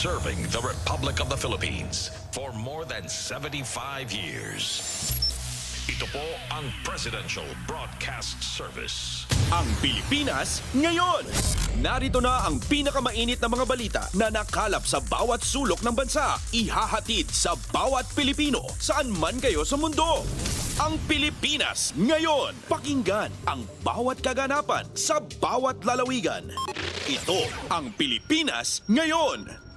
serving the Republic of the Philippines for more than 75 years. Ito po ang Presidential Broadcast Service. Ang Pilipinas ngayon! Narito na ang pinakamainit na mga balita na nakalap sa bawat sulok ng bansa. Ihahatid sa bawat Pilipino saan man kayo sa mundo. Ang Pilipinas ngayon! Pakinggan ang bawat kaganapan sa bawat lalawigan. Ito ang Pilipinas ngayon!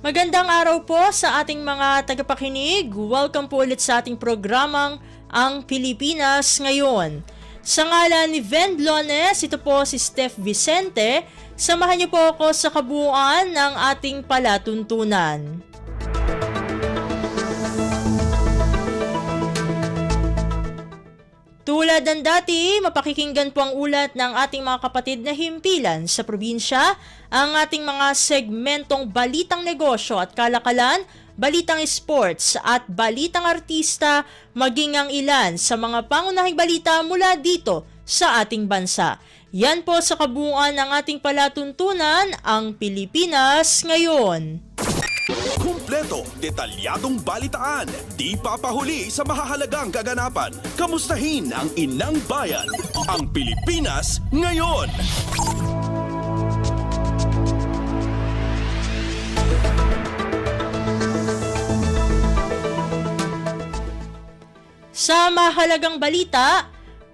Magandang araw po sa ating mga tagapakinig. Welcome po ulit sa ating programang Ang Pilipinas Ngayon. Sa ngalan ni Ven Blones, ito po si Steph Vicente. Samahan niyo po ako sa kabuuan ng ating palatuntunan. Tulad ng dati, mapakikinggan po ang ulat ng ating mga kapatid na himpilan sa probinsya, ang ating mga segmentong balitang negosyo at kalakalan, balitang sports at balitang artista, maging ang ilan sa mga pangunahing balita mula dito sa ating bansa. Yan po sa kabuuan ng ating palatuntunan, ang Pilipinas Ngayon. Kumpleto, detalyadong balitaan, di papahuli sa mahahalagang kaganapan. Kamustahin ang inang bayan, ang Pilipinas ngayon. Sa mahalagang balita,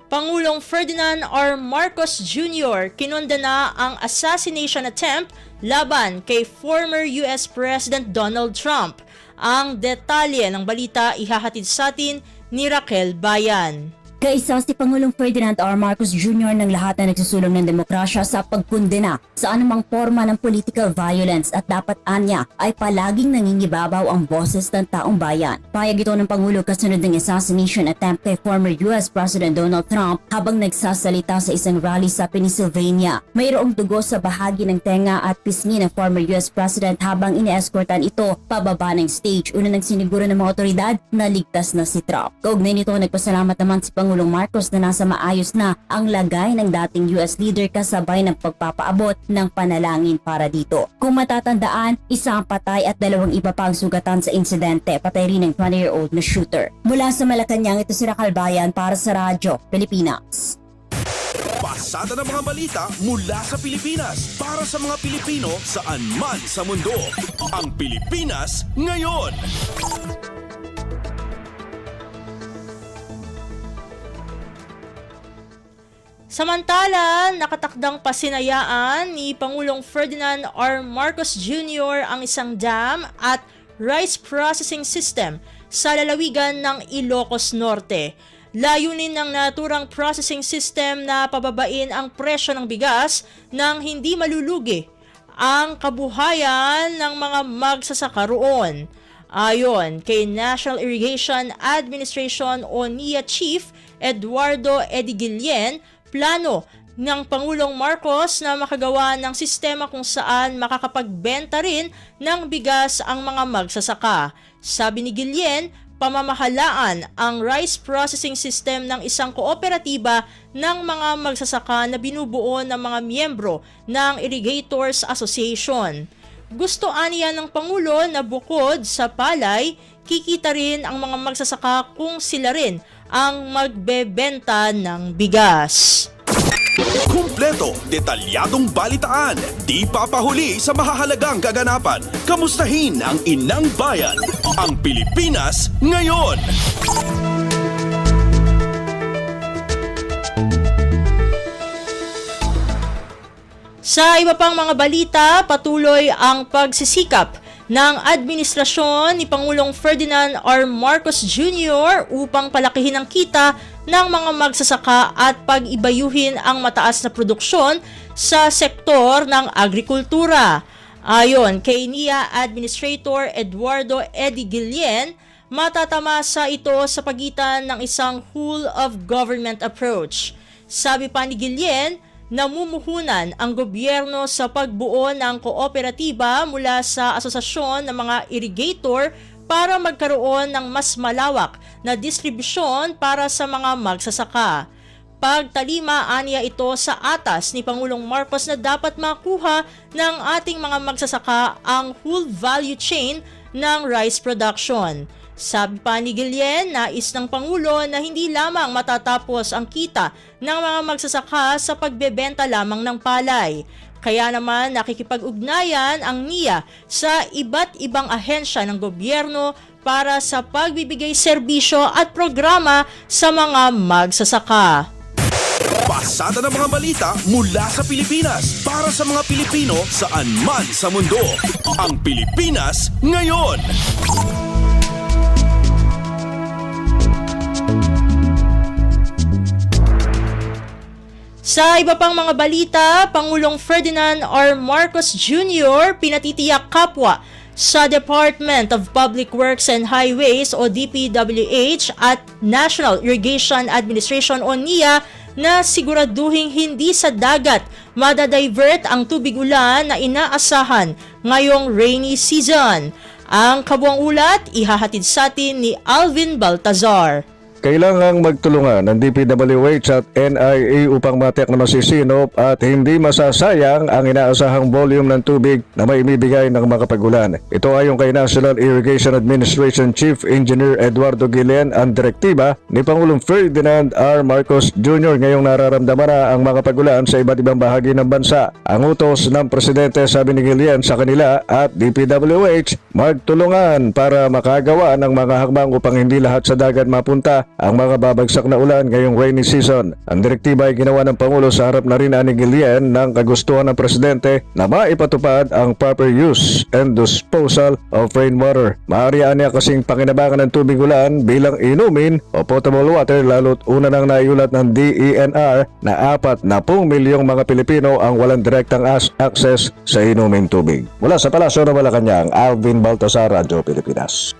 Pangulong Ferdinand R. Marcos Jr. kinondena ang assassination attempt laban kay former US President Donald Trump. Ang detalye ng balita ihahatid sa atin ni Raquel Bayan. Kaisa si Pangulong Ferdinand R. Marcos Jr. ng lahat na nagsusulong ng demokrasya sa pagkundena sa anumang forma ng political violence at dapat anya ay palaging nangingibabaw ang boses ng taong bayan. Payag ito ng Pangulo kasunod ng assassination attempt kay former US President Donald Trump habang nagsasalita sa isang rally sa Pennsylvania. Mayroong dugo sa bahagi ng tenga at pisngi ng former US President habang ine-escortan ito pababa ng stage. Una nang siniguro ng mga otoridad na ligtas na si Trump. Kaugnay nito, nagpasalamat naman si Pangulong Marcos na nasa maayos na ang lagay ng dating US leader kasabay ng pagpapaabot ng panalangin para dito. Kung matatandaan, isa ang patay at dalawang iba pa ang sugatan sa insidente, patay rin ng 20-year-old na shooter. Mula sa Malacanang, ito si Raquel Bayan para sa Radyo Pilipinas. Pasada ng mga balita mula sa Pilipinas para sa mga Pilipino saan man sa mundo. Ang Pilipinas ngayon! Samantala, nakatakdang pasinayaan ni Pangulong Ferdinand R. Marcos Jr. ang isang dam at rice processing system sa lalawigan ng Ilocos Norte. Layunin ng naturang processing system na pababain ang presyo ng bigas nang hindi malulugi ang kabuhayan ng mga magsasaka roon. Ayon kay National Irrigation Administration o NIA Chief Eduardo Edigilien, plano ng Pangulong Marcos na makagawa ng sistema kung saan makakapagbenta rin ng bigas ang mga magsasaka. Sabi ni Guillen, pamamahalaan ang rice processing system ng isang kooperatiba ng mga magsasaka na binubuo ng mga miyembro ng Irrigators Association. Gusto aniya ng Pangulo na bukod sa palay, kikita rin ang mga magsasaka kung sila rin ang magbebenta ng bigas. Kumpleto, detalyadong balitaan, di papahuli sa mahahalagang kaganapan. Kamustahin ang inang bayan, ang Pilipinas ngayon! Sa iba pang mga balita, patuloy ang pagsisikap ng administrasyon ni Pangulong Ferdinand R. Marcos Jr. upang palakihin ang kita ng mga magsasaka at pag-ibayuhin ang mataas na produksyon sa sektor ng agrikultura. Ayon kay NIA Administrator Eduardo Edigilien, matatamasa ito sa pagitan ng isang whole-of-government approach. Sabi pa ni Guillen, namumuhunan ang gobyerno sa pagbuo ng kooperatiba mula sa asosasyon ng mga irrigator para magkaroon ng mas malawak na distribusyon para sa mga magsasaka. Pagtalima aniya ito sa atas ni Pangulong Marcos na dapat makuha ng ating mga magsasaka ang whole value chain ng rice production. Sabi pa ni Guillen, nais ng Pangulo na hindi lamang matatapos ang kita ng mga magsasaka sa pagbebenta lamang ng palay. Kaya naman nakikipag-ugnayan ang NIA sa iba't ibang ahensya ng gobyerno para sa pagbibigay serbisyo at programa sa mga magsasaka. Pasada ng mga balita mula sa Pilipinas para sa mga Pilipino saan man sa mundo. Ang Pilipinas ngayon. Sa iba pang mga balita, Pangulong Ferdinand R. Marcos Jr. pinatitiyak kapwa sa Department of Public Works and Highways o DPWH at National Irrigation Administration o NIA na siguraduhing hindi sa dagat madadivert ang tubig ulan na inaasahan ngayong rainy season. Ang kabuang ulat ihahatid sa atin ni Alvin Baltazar. Kailangang magtulungan ng DPWH at NIA upang matiyak na masisinop at hindi masasayang ang inaasahang volume ng tubig na may ibibigay ng mga pag-ulan. Ito ayon kay National Irrigation Administration Chief Engineer Eduardo Guillen ang direktiba ni Pangulong Ferdinand R. Marcos Jr. ngayong nararamdaman na ang mga pag-ulan sa iba't ibang bahagi ng bansa. Ang utos ng Presidente, sabi ni Guillen, sa kanila at DPWH magtulungan para makagawa ng mga hakbang upang hindi lahat sa dagat mapunta ang mga babagsak na ulan ngayong rainy season. Ang direktiba ay ginawa ng Pangulo sa harap na rin ni Guillen ng kagustuhan ng Presidente na maipatupad ang proper use and disposal of rainwater. Maaari niya kasing pakinabangan ng tubig ulan bilang inumin o potable water lalo't una nang naiulat ng DENR na 40 milyong mga Pilipino ang walang direktang access sa inuming tubig. Mula sa Palasyo ng Malacanang, Alvin Baltazar, Radyo Pilipinas.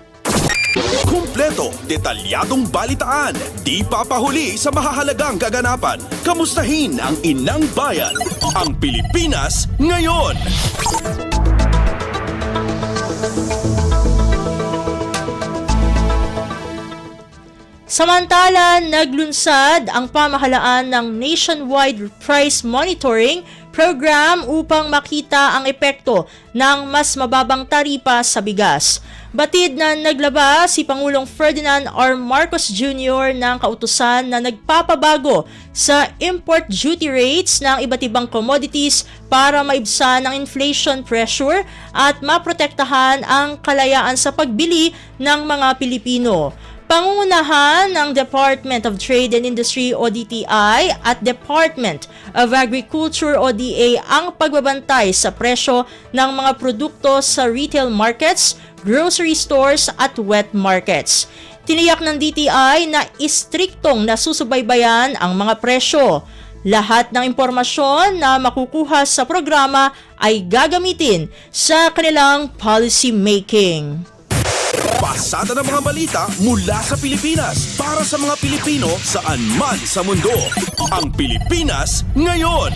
Kumpleto, detalyadong balitaan, di papahuli sa mahahalagang kaganapan. Kamustahin ang inang bayan, ang Pilipinas ngayon. Samantala, naglunsad ang pamahalaan ng nationwide price monitoring program upang makita ang epekto ng mas mababang taripa sa bigas. Batid na naglaba si Pangulong Ferdinand R. Marcos Jr. ng kautusan na nagpapabago sa import duty rates ng iba't ibang commodities para maibsan ang inflation pressure at maprotektahan ang kalayaan sa pagbili ng mga Pilipino. Pangungunahan ng Department of Trade and Industry o DTI at Department of Agriculture o DA ang pagbabantay sa presyo ng mga produkto sa retail markets, grocery stores at wet markets. Tiniyak ng DTI na istriktong nasusubaybayan ang mga presyo. Lahat ng impormasyon na makukuha sa programa ay gagamitin sa kanilang policy making. Pasada ng mga balita mula sa Pilipinas para sa mga Pilipino saan man sa mundo. Ang Pilipinas ngayon.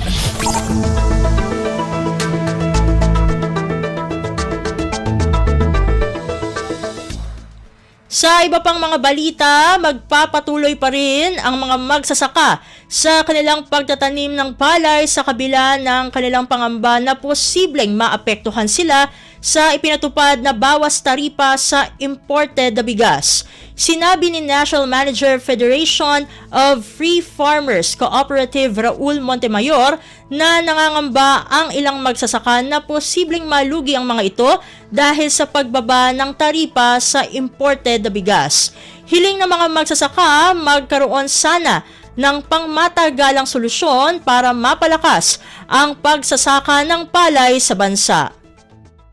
Sa iba pang mga balita, magpapatuloy pa rin ang mga magsasaka sa kanilang pagtatanim ng palay sa kabila ng kanilang pangamba na posibleng maapektuhan sila sa ipinatupad na bawas taripa sa imported na bigas. Sinabi ni National Manager Federation of Free Farmers Cooperative Raul Montemayor na nangangamba ang ilang magsasaka na posibleng malugi ang mga ito dahil sa pagbaba ng taripa sa imported na bigas. Hiling ng mga magsasaka magkaroon sana ng pangmatagalang solusyon para mapalakas ang pagsasaka ng palay sa bansa.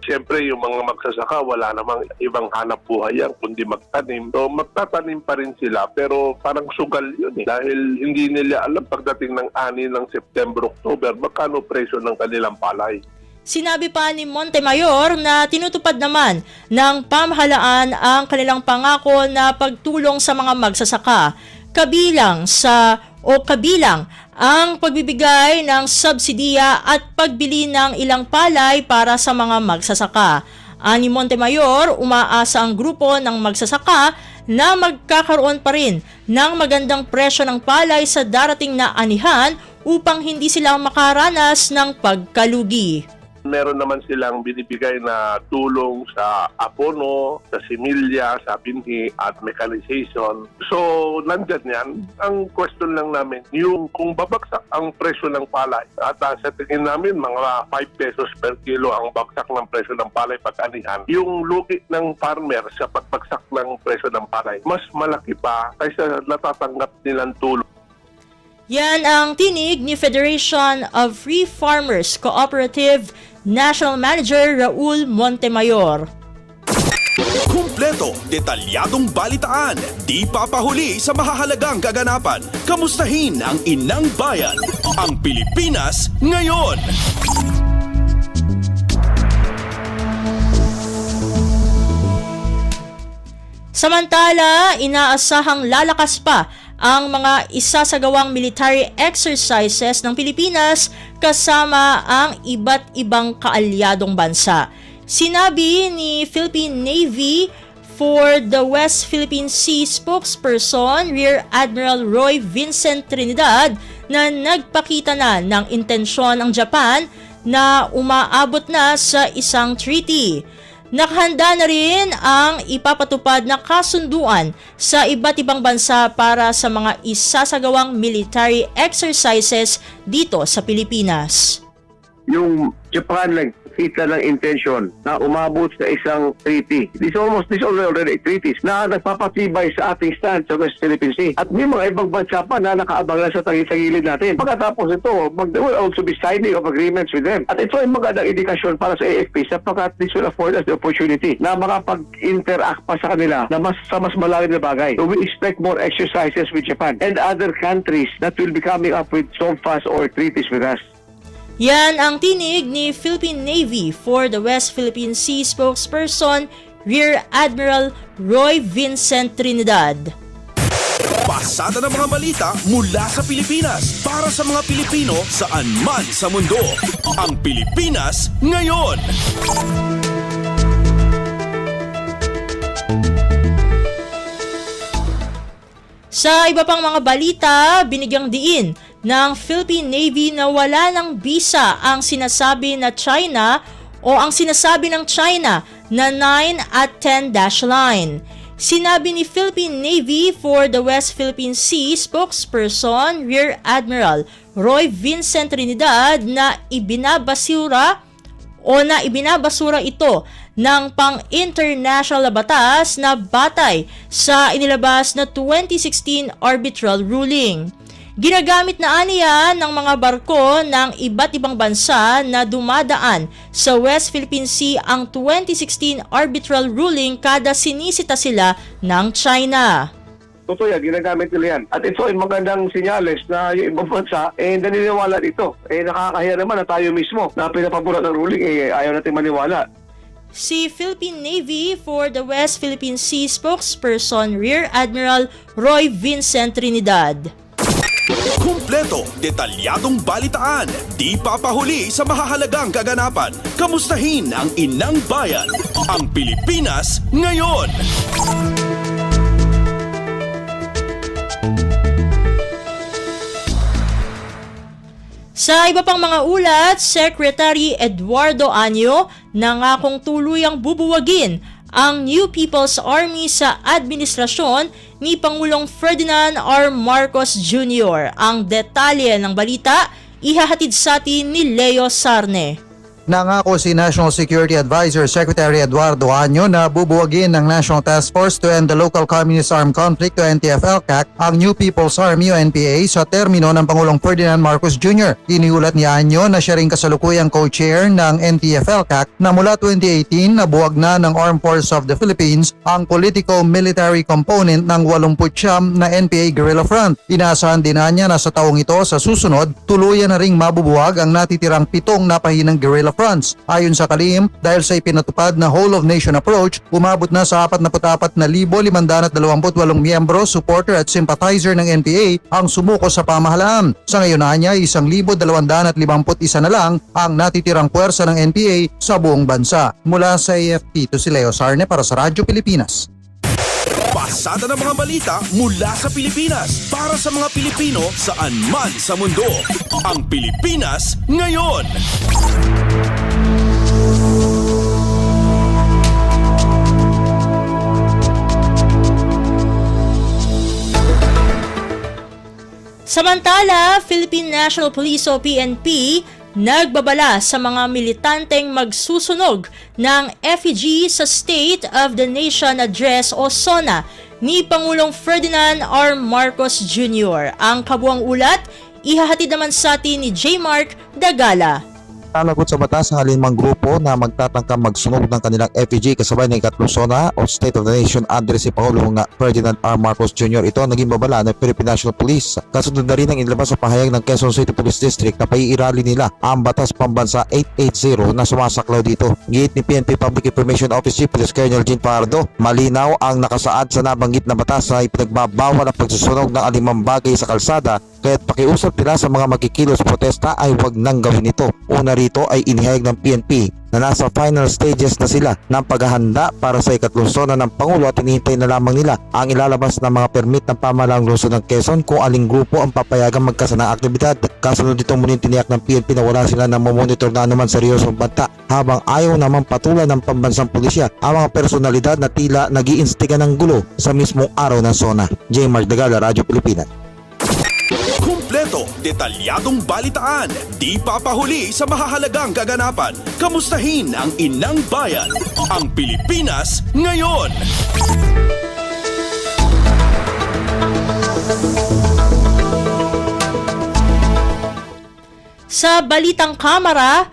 Siyempre, yung mga magsasaka, wala namang ibang hanap buhay yan kundi magtanim. So, magtatanim pa rin sila pero parang sugal yun eh. Dahil hindi nila alam pagdating ng ani ng September, October, magkano presyo ng kanilang palay. Sinabi pa ni Montemayor na tinutupad naman ng pamahalaan ang kanilang pangako na pagtulong sa mga magsasaka. Kabilang ang pagbibigay ng subsidiya at pagbili ng ilang palay para sa mga magsasaka. Ani Montemayor, umaasa ang grupo ng magsasaka na magkakaroon pa rin ng magandang presyo ng palay sa darating na anihan upang hindi sila makaranas ng pagkalugi. Meron naman silang binibigay na tulong sa abono, sa similya, sa binhi at mechanization. So, nandyan yan. Ang question lang namin, yung kung babagsak ang presyo ng palay at sa tingin namin mga 5 pesos per kilo ang bagsak ng presyo ng palay pag-anihan, yung lugi ng farmer sa pagbagsak ng presyo ng palay, mas malaki pa kaysa natatanggap nilang tulong. Yan ang tinig ni Federation of Free Farmers Cooperative National Manager Raul Montemayor. Kumpleto, detalyadong balitaan, di papahuli sa mahahalagang kaganapan. Kamustahin ang inang bayan, ang Pilipinas ngayon. Samantala, inaasahang lalakas pa ang mga isasagawang military exercises ng Pilipinas kasama ang iba't ibang kaalyadong bansa. Sinabi ni Philippine Navy for the West Philippine Sea spokesperson Rear Admiral Roy Vincent Trinidad na nagpakita na ng intensyon ang Japan na umaabot na sa isang treaty. Nakahanda na rin ang ipapatupad na kasunduan sa iba't ibang bansa para sa mga isasagawang military exercises dito sa Pilipinas. Yung Japan nagkita ng intention na umabot sa isang treaty. This already treaties na nagpapatibay sa ating stand sa West Philippine Sea. At may mga ibang bansa pa na nakaabang na sa tagilid natin. Pagkatapos ito, there will also be signing of agreements with them. At ito ay magandang indikasyon para sa AFP sapagkat this will afford us the opportunity na makapag-interact pa sa kanila na sa mas malalim na bagay. So we expect more exercises with Japan and other countries that will be coming up with SOFAs or treaties with us. Yan ang tinig ni Philippine Navy for the West Philippine Sea spokesperson Rear Admiral Roy Vincent Trinidad. Pasada ng mga balita mula sa Pilipinas para sa mga Pilipino saan man sa mundo. Ang Pilipinas ngayon. Sa iba pang mga balita, binigyang diin ng Philippine Navy na wala ng bisa ang sinasabi ng China ng China na 9 at 10 dash line. Sinabi ni Philippine Navy for the West Philippine Sea spokesperson Rear Admiral Roy Vincent Trinidad na ibinabasura ito ng pang-international na batas na batay sa inilabas na 2016 arbitral ruling. Ginagamit na aniya ng mga barko ng iba't ibang bansa na dumadaan sa West Philippine Sea ang 2016 arbitral ruling kada sinisita sila ng China. Totoo yan, ginagamit nila yan. At ito ay magandang sinyales na yung ibang bansa, naniniwala dito. Nakakahiya naman na tayo mismo na pinapaboran ng ruling, ayaw natin maniwala. Si Philippine Navy for the West Philippine Sea spokesperson Rear Admiral Roy Vincent Trinidad. Kumpleto, detalyadong balitaan, di papahuli sa mahahalagang kaganapan. Kamustahin ang inang bayan, ang Pilipinas ngayon. Sa iba pang mga ulat, Secretary Eduardo Año nangakong tuluyang bubuwagin ang New People's Army sa administrasyon ni Pangulong Ferdinand R. Marcos Jr. Ang detalye ng balita, ihahatid sa atin ni Leo Sarne. Nangako si National Security Advisor Secretary Eduardo Año na bubuwagin ng National Task Force to End the Local Communist Armed Conflict o NTF-ELCAC ang New People's Army o NPA sa termino ng Pangulong Ferdinand Marcos Jr. Iniulat ni Año na siya rin kasalukuyang co-chair ng NTF-ELCAC na mula 2018 nabuwag na ng Armed Forces of the Philippines ang politico-military component ng 89 na NPA Guerrilla Front. Inaasahan din niya na sa taong ito sa susunod, tuluyan na ring mabubuwag ang natitirang 7 napahinang guerrilla fronts. Ayon sa kalihim, dahil sa ipinatupad na whole of nation approach, umabot na sa 44,528 miyembro, supporter at sympathizer ng NPA ang sumuko sa pamahalaan. Sa ngayon niya, 1,251 na lang ang natitirang puwersa ng NPA sa buong bansa. Mula sa AFP, ito si Leo Sarne para sa Radyo Pilipinas. Pasada ng mga balita mula sa Pilipinas para sa mga Pilipino saan man sa mundo. Ang Pilipinas ngayon. Samantala, Philippine National Police o PNP nagbabala sa mga militanteng magsusunog ng effigy sa State of the Nation Address o SONA ni Pangulong Ferdinand R. Marcos Jr. Ang kabuang ulat, ihahatid naman sa atin ni J. Mark Dagala. Nalagot sa batas ang alinmang grupo na magtatangkang magsunog ng kanilang effigy kasabay ng ikatlong SONA o State of the Nation Address si Pangulong Ferdinand R. Marcos Jr. Ito ang naging babala ng Philippine National Police. Kasunod na rin ang inilabas sa pahayag ng Quezon City Police District na paiirali nila ang Batas Pambansa 880 na sumasaklaw dito. Gate ni PNP Public Information Office Chief Police Colonel Jean Pardo, malinaw ang nakasaad sa nabanggit na batas na ipinagbabawal ang pagsusunog ng alimang bagay sa kalsada, kaya't pakiusap nila sa mga magkikilos protesta ay huwag nang gawin ito. Una rito ay inihayag ng PNP na nasa final stages na sila ng paghahanda para sa ikatlong SONA ng Pangulo at hinihintay na lamang nila ang ilalabas ng mga permit ng pamahalaang lungsod ng Quezon kung aling grupo ang papayagang magkasanang aktibidad. Kasunod dito muling tiniyak ng PNP na wala sila na mamonitor na anuman seryosong banta habang ayaw naman patulan ng pambansang pulisya ang mga personalidad na tila nag-iinstiga ng gulo sa mismong araw ng SONA. J. Mark Dagala, Radyo Pilipinas. Kumpleto, detalyadong balitaan, di papahuli sa mahahalagang kaganapan. Kamustahin ang inang bayan, ang Pilipinas ngayon. Sa balitang kamera,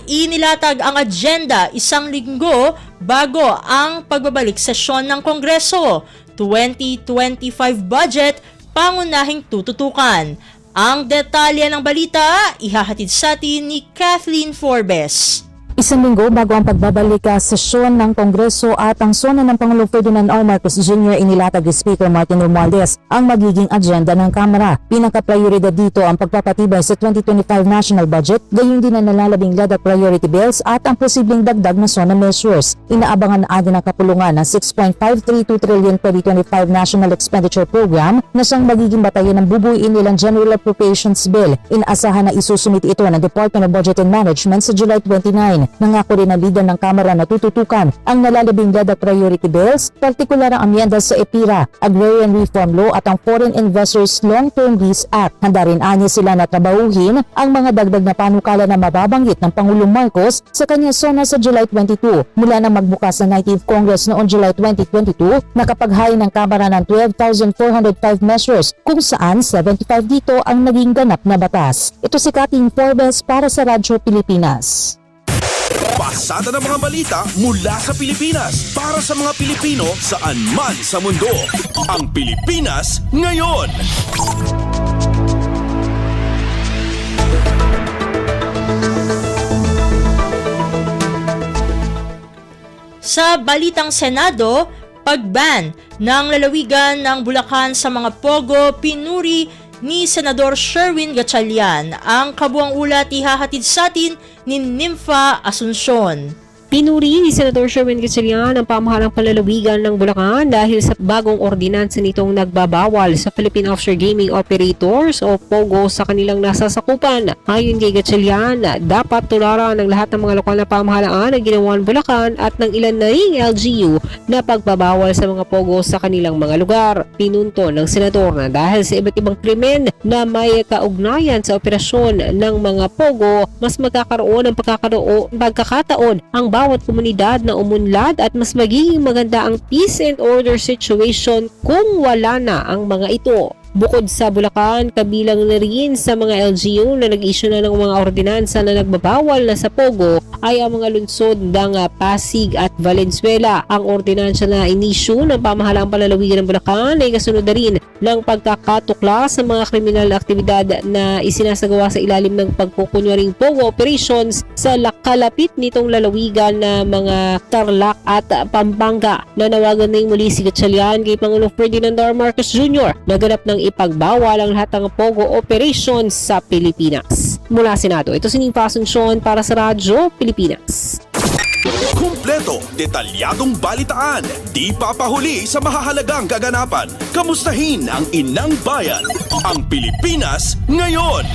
inilatag ang agenda isang linggo bago ang pagbabalik sesyon ng Kongreso. 2025 budget pangunahing tututukan. Ang detalye ng balita, ihahatid sa atin ni Kathleen Forbes. Isang linggo bago ang pagbabalik sesyon ng Kongreso at ang SONA ng Pangulong Ferdinand R. Marcos Jr. inilatag ni Speaker Martin Romualdez ang magiging agenda ng Kamara. Pinaka-prioridad dito ang pagpapatibay sa 2025 national budget, gayon din ang nalalabing lead priority bills at ang posibleng dagdag na SONA measures. Inaabangan na agad ng kapulungan ng 6.532 trillion 2025 National Expenditure Program na siyang magiging batayan ng bubuin nilang General Appropriations Bill. Inaasahan na isusumit ito ng Department of Budget and Management sa July 29. Nangako rin ang leader ng Kamara na tututukan ang nalalabing lead priority bills, partikular ang amyenda sa EPIRA, Agrarian Reform Law at ang Foreign Investors Long-Term Lease Act. Handa rin anya sila na trabahuhin ang mga dagdag na panukala na mababanggit ng Pangulong Marcos sa kanyang SONA sa July 22. Mula na magbukas ng 19th Congress noong July 2022, nakapaghain ng Kamara ng 12,405 measures kung saan 75 dito ang naging ganap na batas. Ito si Kathleen Forbes para sa Radyo Pilipinas. Pasada ng mga balita mula sa Pilipinas para sa mga Pilipino saan man sa mundo. Ang Pilipinas ngayon. Sa balitang Senado, pag-ban ng lalawigan ng Bulacan sa mga pogo, pinuri ni Senador Sherwin Gatchalian. Ang kabuang ulat ihahatid sa atin ni Nympha Asuncion. Pinuri ni Senador Sherwin Gatchalian ang pamahalang panlalawigan ng Bulacan dahil sa bagong ordinansa nitong nagbabawal sa Philippine Offshore Gaming Operators o POGO sa kanilang nasasakupan. Ayon kay Gatchalian, dapat tularan ng lahat ng mga lokal na pamahalaan ang ginawa ng Bulacan at ng ilan na ring LGU na pagbabawal sa mga POGO sa kanilang mga lugar. Pinunto ng Senador na dahil sa iba't ibang krimen na may kaugnayan sa operasyon ng mga POGO, mas magkakaroon ng pagkakataon ang bawat komunidad na umunlad at mas magiging maganda ang peace and order situation kung wala na ang mga ito. Bukod sa Bulacan, kabilang na rin sa mga LGU na nag-issue na ng mga ordinansa na nagbabawal na sa Pogo ay ang mga lungsod ng Pasig at Valenzuela. Ang ordinansya na inisyu ng pamahalaang palalawigan ng Bulacan ay kasunod na rin ng pagkakatukla sa mga kriminal na aktibidad na isinasagawa sa ilalim ng pagkukunwaring Pogo operations sa kalapit nitong lalawigan na mga Tarlac at Pampanga. Nanawagan na muli si Gatchalian kay Pangulong Ferdinand R. Marcos Jr. na ganap ng ipagbawal ang lahat ng Pogo operations sa Pilipinas. Mula Senado, ito si Ning Asuncion para sa Radyo Pilipinas. Kumpleto, detalyadong balitaan, di papahuli sa mahahalagang kaganapan. Kamustahin ang inang bayan, ang Pilipinas ngayon.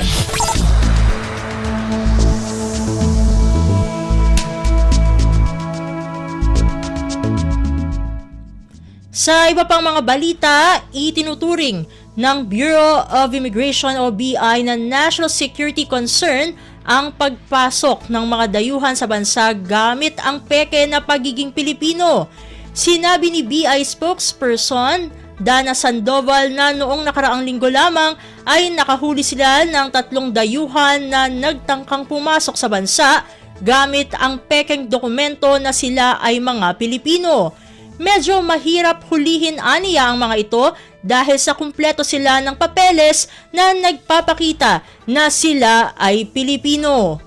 Sa iba pang mga balita, itinuturing ng Bureau of Immigration o BI na national security concern ang pagpasok ng mga dayuhan sa bansa gamit ang peke na pagiging Pilipino. Sinabi ni BI spokesperson Dana Sandoval na noong nakaraang linggo lamang ay nakahuli sila ng 3 dayuhan na nagtangkang pumasok sa bansa gamit ang pekeng dokumento na sila ay mga Pilipino. Medyo mahirap hulihin aniya ang mga ito dahil sa kumpleto sila ng papeles na nagpapakita na sila ay Pilipino.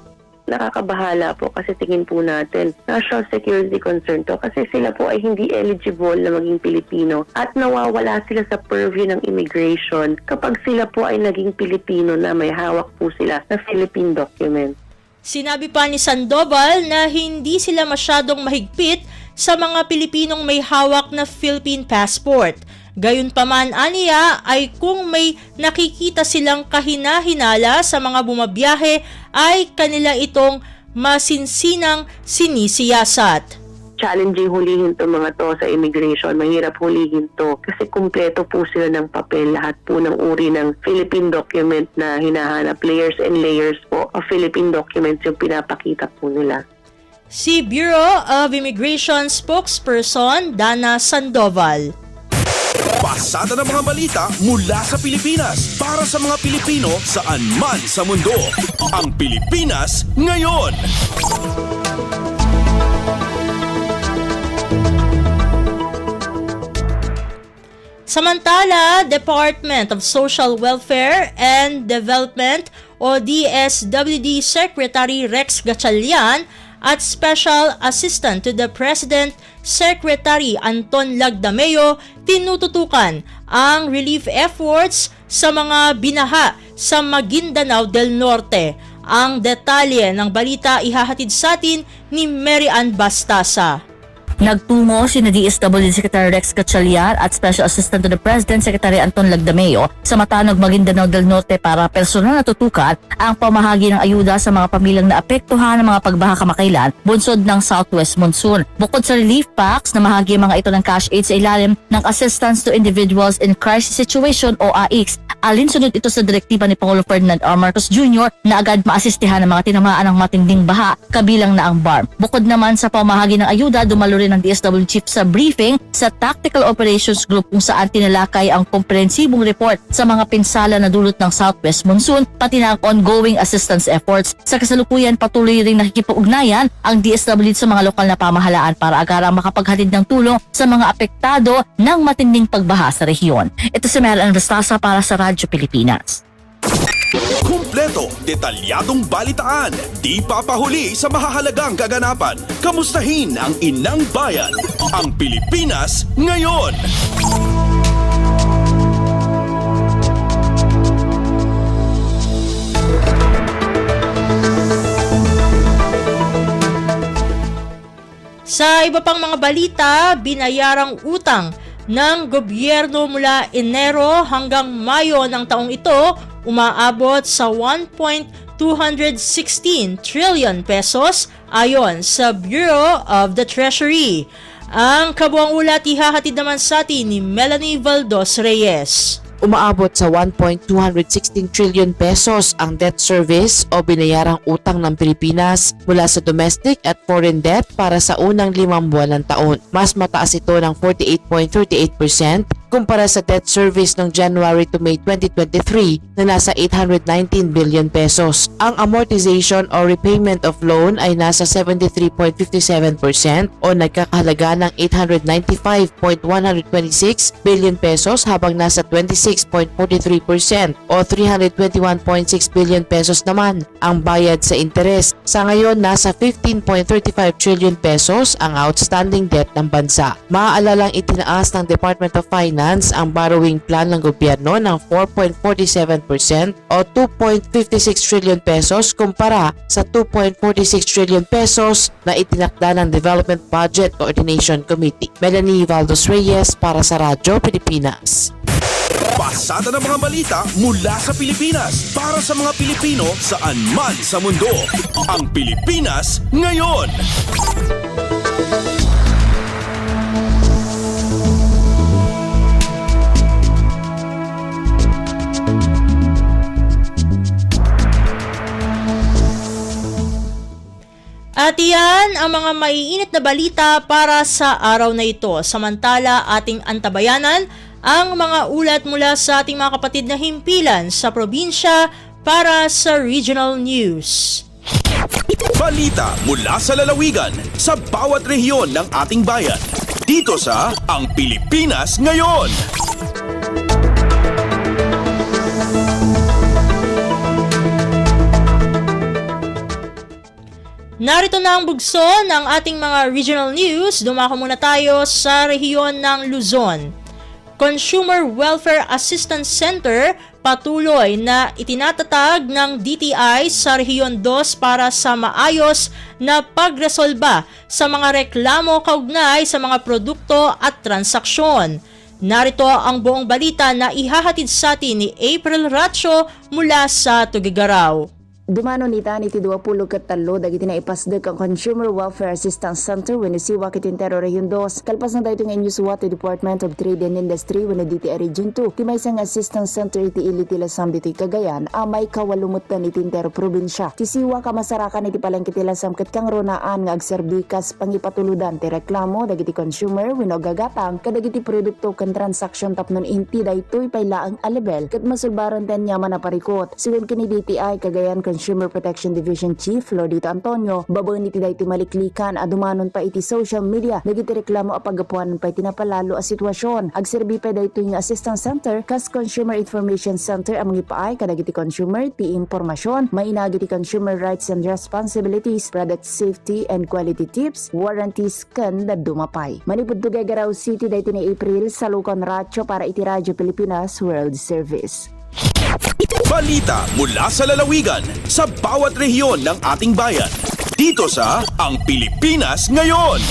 Nakakabahala po kasi tingin po natin national security concern to kasi sila po ay hindi eligible na maging Pilipino at nawawala sila sa purview ng immigration kapag sila po ay naging Pilipino na may hawak po sila na Philippine document. Sinabi pa ni Sandoval na hindi sila masyadong mahigpit sa mga Pilipinong may hawak na Philippine passport. Gayunpaman aniya ay kung may nakikita silang kahina-hinala sa mga bumabiyahe ay kanila itong masinsinang sinisiyasat. Challenging hulihin to mga to sa immigration. Mahirap hulihin to kasi kumpleto po sila ng papel. Lahat po ng uri ng Philippine document na hinahanap. Layers and layers po of Philippine documents yung pinapakita po nila. Si Bureau of Immigration spokesperson Dana Sandoval. Pasada ng mga balita mula sa Pilipinas para sa mga Pilipino saan man sa mundo. Ang Pilipinas ngayon. Samantala, Department of Social Welfare and Development o DSWD Secretary Rex Gatchalian at Special Assistant to the President Secretary Anton Lagdameo tinututukan ang relief efforts sa mga binaha sa Maguindanao del Norte. Ang detalye ng balita ihahatid sa atin ni Mary Ann Bastasa. Nagtungo si DSWD Secretary Rex Gatchalian at Special Assistant to the President Secretary Anton Lagdameo sa Matanog, Maguindanao del Norte para personal na tutukan ang pamahagi ng ayuda sa mga pamilyang naapektuhan ng mga pagbaha kamakailan bunsod ng Southwest Monsoon. Bukod sa relief packs, namahagi mga ito ng cash aid sa ilalim ng Assistance to Individuals in Crisis Situation o AICS. Alinsunod ito sa direktiba ni Pangulong Ferdinand R. Marcos Jr. na agad maasistihan ng mga tinamaan ng matinding baha kabilang na ang BARM. Bukod naman sa pamahagi ng ayuda, dumalo rin ng DSWD Chief sa briefing sa Tactical Operations Group kung saan tinalakay ang komprehensibong report sa mga pinsala na dulot ng Southwest Monsoon pati na ang ongoing assistance efforts. Sa kasalukuyan, patuloy ring nakikipag-ugnayan ang DSWD sa mga lokal na pamahalaan para agarang makapaghatid ng tulong sa mga apektado ng matinding pagbaha sa rehiyon. Ito si Mel Anrestasa para sa Radyo Pilipinas. Kumpleto, detalyadong balitaan, di papahuli sa mahahalagang kaganapan. Kamustahin ang inang bayan, ang Pilipinas ngayon. Sa iba pang mga balita, binayarang utang ng gobyerno mula Enero hanggang Mayo ng taong ito umaabot sa 1.216 trillion pesos ayon sa Bureau of the Treasury. Ang kabuang ulat ihahatid naman sa atin ni Melanie Valdos Reyes. Umaabot sa 1.216 trillion pesos ang debt service o binayarang utang ng Pilipinas mula sa domestic at foreign debt para sa unang 5 buwan ng taon. Mas mataas ito ng 48.38% kumpara sa debt service noong January to May 2023 na nasa 819 billion pesos. Ang amortization or repayment of loan ay nasa 73.57% o nagkakahalaga ng 895.126 billion pesos habang nasa 26.43% o 321.6 billion pesos naman ang bayad sa interes. Sa ngayon, nasa 15.35 trillion pesos ang outstanding debt ng bansa. Maaalalang itinaas ng Department of Finance ang borrowing plan ng gobyerno ng 4.47% o 2.56 trillion pesos kumpara sa 2.46 trillion pesos na itinakda ng Development Budget Coordination Committee. Melanie Valdos Reyes para sa Radyo Pilipinas. Pasada ng mga balita mula sa Pilipinas para sa mga Pilipino saan man sa mundo. Ang Pilipinas ngayon. At iyan ang mga maiinit na balita para sa araw na ito. Samantala, ating antabayanan ang mga ulat mula sa ating mga kapatid na himpilan sa probinsya para sa regional news. Balita mula sa lalawigan sa bawat rehiyon ng ating bayan. Dito sa Ang Pilipinas Ngayon. Narito na ang bugso ng ating mga regional news. Dumako muna tayo sa rehiyon ng Luzon. Consumer Welfare Assistance Center patuloy na itinatatag ng DTI sa Rehiyon 2 para sa maayos na pagresolba sa mga reklamo kaugnay sa mga produkto at transaksyon. Narito ang buong balita na ihahatid sa atin ni April Ratio mula sa Tugigaraw. Dumano nita ni 23 dagiti na ipasdek ang Consumer Welfare Assistance Center when isiwa kitintero Rehiyon 2. Kalpas na dayto nga inyusuwa ti Department of Trade and Industry when DTI Region 2. Ti may isang assistance center iti ilitila Sambiti Cagayan amay kawalumutan iti intero probinsya. Ti siwa ka masarakan iti palengke ti Lasam ket kang ronaan nga agserbikas pangipatuludan ti reklamo dagiti consumer wenno gagatang kadagiti produkto ken transaction tapnon inti daytoy paylaang a level ket masulbaran ten yaman na parikot. Siwen kini DTI Cagayan Consumer Protection Division Chief Lordito Antonio, babaw niti dayti maliklikan adumanon pa iti social media dagiti reklamo a paggapuanan pa iti napalalo a sitwasyon. Agserbi pa daytoy nga assistance center kas Consumer Information Center amang ipaay kadagiti consumer ti impormasyon, mainagi ti consumer rights and responsibilities, product safety and quality tips, warranties ken dadumapay. Manipud Tugigaraw City dayti ni April sa Lucon Ratio para iti Radyo Pilipinas World Service. Balita mula sa lalawigan sa bawat rehiyon ng ating bayan. Dito sa Ang Pilipinas Ngayon.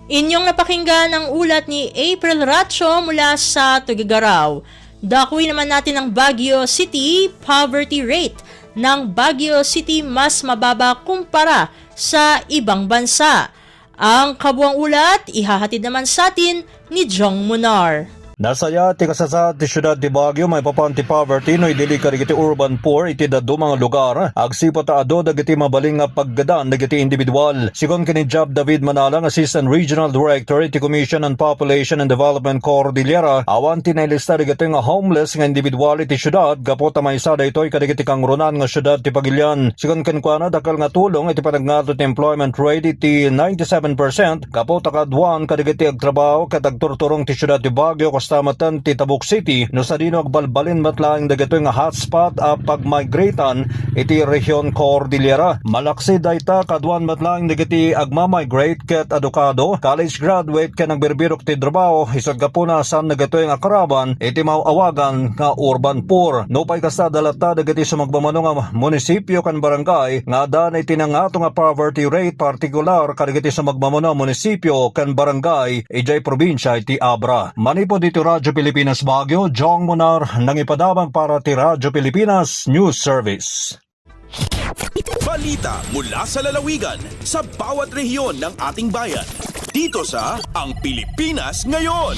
Inyong napakinggan ang ulat ni April Ratio mula sa Tugigaraw. Dakuin naman natin ang Baguio City poverty rate ng Baguio City mas mababa kumpara sa ibang bansa. Ang kabuang ulat, ihahatid naman sa atin ni Jong Munar. Nasaya ti kasasad ti syudad ti Baguio may papanti poverty no idili karigiti urban poor iti dadu mga lugar agsipo ta ado dagiti mabaling nga paggadan dagiti individual. Sigon kini Job David Manalang, Assistant Regional Director iti Commission on Population and Development Cordillera, awan tinilista dagiti nga homeless nga individual iti syudad gapo ta maysa daytoy kadagiti kangrunan nga syudad ti Pagilian. Sigon ken kuana dakal nga tulong iti panagnato ti employment rate iti 97% gapo ta kadwan kadagiti agtrabaho ket agturturong ti syudad ti Baguio kastamatan ti Tabuk City no sa dino agbalbalin matlaing dagitoy nga hotspot a pagmigratan iti Rehiyon Cordillera. Malaksi dayta kadwan matlaing dagiti agmamigrate ket edukado, college graduate ken nagbirbirok ti trabaho isod gapuna san dagitoy nga karaban iti mauawagan nga urban poor. No pay kasta dalata dagiti sumagmamano nga munisipyo ken barangay nga adan iti nangato nga poverty rate partikular kadagiti sumagmamano munisipyo ken barangay ijay probinsya iti Abra. Manipod dito Radyo Pilipinas Baguio, Jong Munar nangipadamag para ti Radyo Pilipinas News Service. Balita mula sa lalawigan sa bawat rehiyon ng ating bayan. Dito sa Ang Pilipinas Ngayon.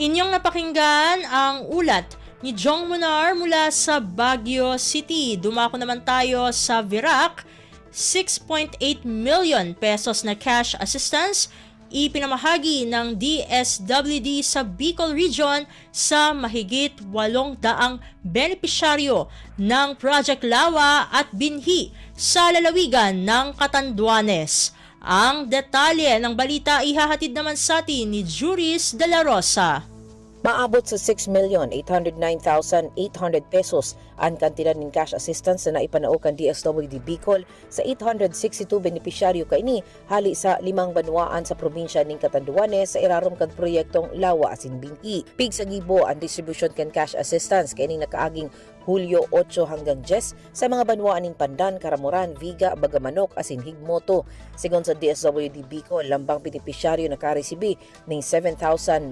Inyong napakinggan ang ulat ni Jong Munar mula sa Baguio City. Dumako naman tayo sa Virac. 6.8 million pesos na cash assistance ipinamahagi ng DSWD sa Bicol Region sa mahigit 800 benepisyaryo ng Project Lawa at Binhi sa lalawigan ng Catanduanes. Ang detalye ng balita ihahatid naman sa atin ni Juris De La Rosa. Maabot sa 6,809,800 pesos ang kantidad ng cash assistance na naipanaok ang DSWD Bicol sa 862 benepisyaryo kaini hali sa 5 banwaan sa probinsya ng Catanduanes sa irarom kang proyektong Lawa asin Binhi. Pig sa gibo ang distribution kan cash assistance kaini nakaaging Hulyo 8 hanggang 10 sa mga banwaan ng Pandan, Karamuran, Viga, Bagamanok, asin Higmoto. Sigon sa DSWD Bicol, lambang benepisyaryo nakaresibi ng 7,900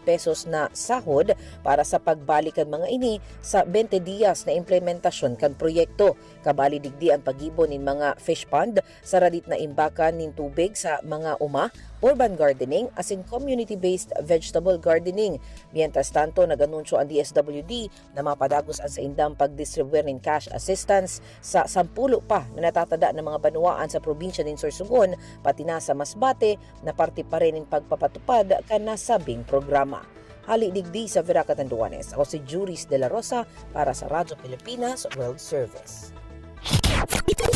pesos na sahod para sa pagbalikan mga ini sa 20 diyas na implementasyon kan proyekto. Kabali digdi ang pag-ibon ng mga fish pond sa radit na imbakan ng tubig sa mga uma, urban gardening asin community-based vegetable gardening. Mientras tanto, nag-anunsyo ang DSWD na mapadagos ang sa indang pagdistribuir ng cash assistance sa 10 pa na natatada ng mga banwaan sa probinsya ng Sorsogon pati na sa Masbate na parte pa rin ng pagpapatupad kan nasabing programa. Hali digdi sa Virac, Catanduanes. Ako si Juris De La Rosa para sa Radyo Pilipinas World Service.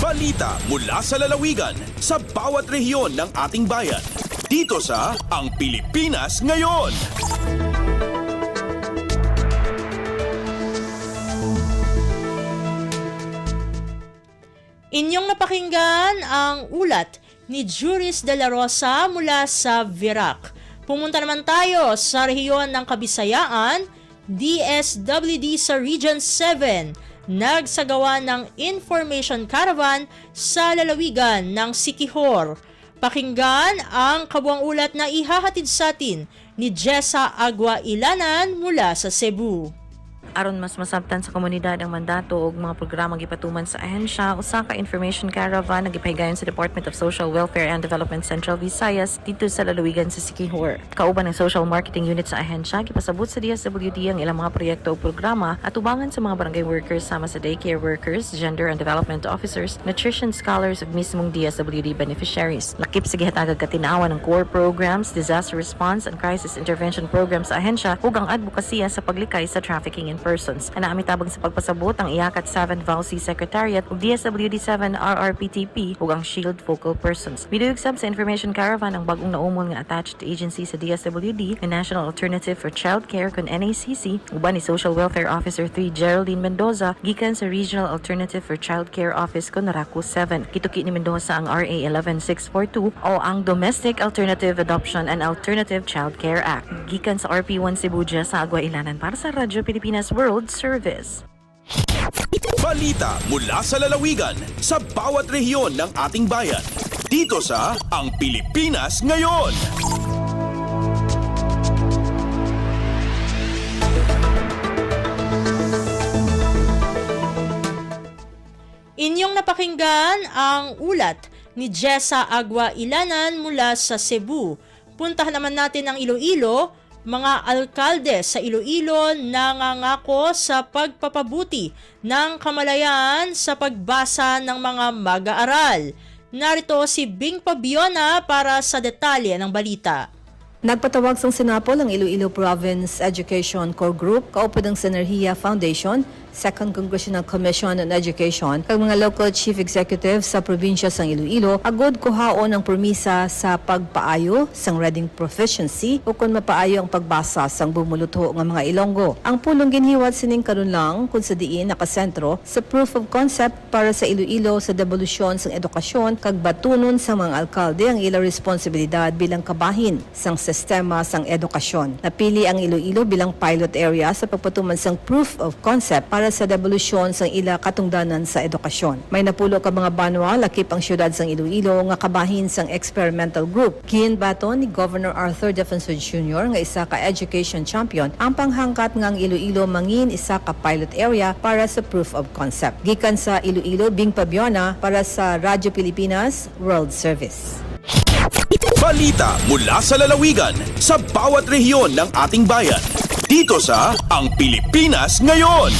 Balita mula sa lalawigan sa bawat rehiyon ng ating bayan. Dito sa Ang Pilipinas Ngayon. Inyong napakinggan ang ulat ni Juris De La Rosa mula sa Virac. Pumunta naman tayo sa rehiyon ng Kabisayaan. DSWD sa Region 7 nagsagawa ng information caravan sa lalawigan ng Siquijor. Pakinggan ang kabuang ulat na ihahatid sa atin ni Jessa Agua Ilanan mula sa Cebu. Aron mas masabtan sa komunidad ang mandato ug mga programa gipatuman sa ahensya, usa ka information caravan nagipahigayon sa Department of Social Welfare and Development Central Visayas dito sa lalawigan sa Siquijor. Kauban ng Social Marketing Unit sa ahensya, gipasabot sa DSWD ang ilang mga proyekto o programa at ubangan sa mga barangay workers sama sa daycare workers, gender and development officers, nutrition scholars ug mismong DSWD beneficiaries. Lakip sa gihatagag katinawan ng core programs, disaster response and crisis intervention programs sa ahensya ug ang advokasya sa paglikay sa trafficking in persons. Amitabang sa pagpasabot ang IACAT 7 VAUC Secretariat ug DSWD 7 RRPTP ug ang SHIELD Focal Persons. Miduyugsab sa information caravan ang bagong naumon nga attached agency sa DSWD, ang National Alternative for Child Care kun NACC, uban ni Social Welfare Officer 3 Geraldine Mendoza gikan sa Regional Alternative for Child Care Office kun Naraku 7. Kituki ni Mendoza ang RA 11642 o ang Domestic Alternative Adoption and Alternative Child Care Act gikan sa RP1 Cebu sa Agua Ilanan para sa Radyo Pilipinas World Service. Balita mula sa lalawigan sa bawat rehiyon ng ating bayan. Dito sa Ang Pilipinas Ngayon. Inyong napakinggan ang ulat ni Jessa Agua Ilanan mula sa Cebu. Puntahan naman natin ang Iloilo. Mga alkalde sa Iloilo nangangako sa pagpapabuti ng kamalayan sa pagbasa ng mga mag-aaral. Narito si Bing Pabiona para sa detalye ng balita. Nagpatawag sang Sinapol ang Iloilo Province Education Core Group kaupod ng Sinergia Foundation, Second Congressional Commission on Education, kag mga local chief executive sa probinsya sang Iloilo agod kuhaon ang permisa sa pagpaayo sang reading proficiency o kung mapaayo ang pagbasa sang bumulutho nga mga Ilonggo. Ang pulong ginhiwat sining karon lang kung sa diin nakasentro sa proof of concept para sa Iloilo sa devolusyon sang edukasyon kag batunon sa mga alkalde ang ilang responsibilidad bilang kabahin sang sistema sang edukasyon. Napili ang Iloilo bilang pilot area sa pagpatuman sang proof of concept para sa devolusyon sang ila katungdanan sa edukasyon. May napulo ka mga banwa lakip ang syudad sang Iloilo nga kabahin sang experimental group. Giinbaton ni Governor Arthur Defensor Jr. nga isa ka education champion ang panghangkat nga ang Iloilo mangin isa ka pilot area para sa proof of concept. Gikan sa Iloilo, Bing Pabiona para sa Radyo Pilipinas World Service. Balita mula sa lalawigan sa bawat rehiyon ng ating bayan. Dito sa Ang Pilipinas Ngayon.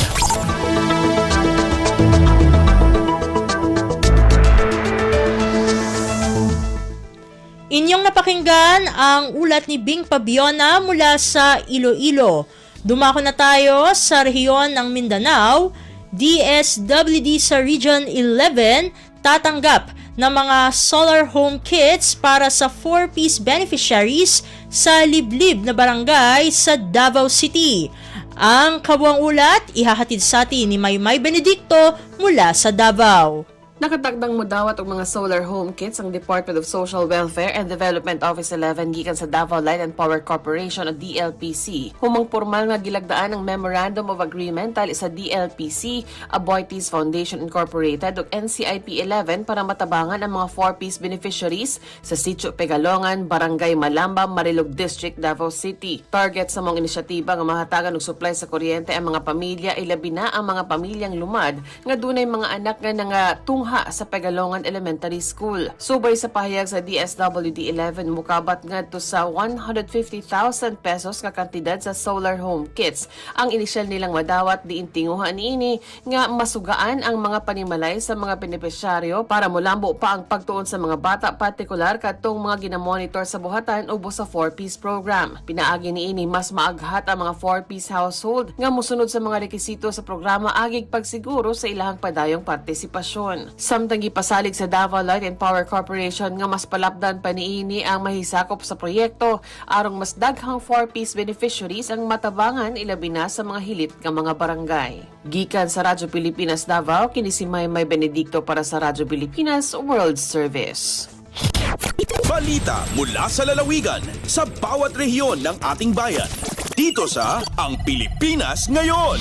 Inyong napakinggan ang ulat ni Bing Pabiona mula sa Iloilo. Dumako na tayo sa rehiyon ng Mindanao. DSWD sa Region 11 tatanggap ng mga solar home kits para sa 4-piece beneficiaries sa liblib na barangay sa Davao City. Ang kabuang ulat ihahatid sa atin ni Maymay Benedicto mula sa Davao. Nakatagdang mo dawat og mga solar home kits ang Department of Social Welfare and Development Office 11 gikan sa Davao Light and Power Corporation o DLPC. Humang formal nga gilagdaan ang Memorandum of Agreement tali sa DLPC, Aboitiz Foundation Incorporated ug NCIP 11 para matabangan ang mga 4-piece beneficiaries sa Sitio Pegalongan, Barangay Malamba, Marilog District, Davao City. Target sa mong inisyatiba nga mahatagan og supply sa kuryente ang mga pamilya ilabi na ang mga pamilyang lumad nga dunay mga anak nga nangatungha sa Pegalongan Elementary School. Subay sa pahayag sa DSWD 11, mukabat ngadto sa 150,000 pesos nga kantidad sa solar home kits. Ang inisyal nilang madawat diin tinguhan niini nga masugaan ang mga panimalay sa mga benepisyaryo para mulambo pa ang pagtuon sa mga bata, partikular katong mga ginamonitor sa buhatan ubos sa 4-piece program. Pinaagi niini mas maaghat ang mga 4-piece household nga musunod sa mga rekisito sa programa agig pagsiguro sa ilahang padayong partisipasyon. Samtang gipasalig sa Davao Light and Power Corporation nga mas palapdan pa niini ang mahisakop sa proyekto arong mas daghang 4-piece beneficiaries ang matabangan ilabi na sa mga hilit nga mga barangay. Gikan sa Radyo Pilipinas Davao, kini si Maymay Benedicto para sa Radyo Pilipinas World Service. Balita mula sa lalawigan sa bawat rehiyon ng ating bayan. Dito sa Ang Pilipinas Ngayon.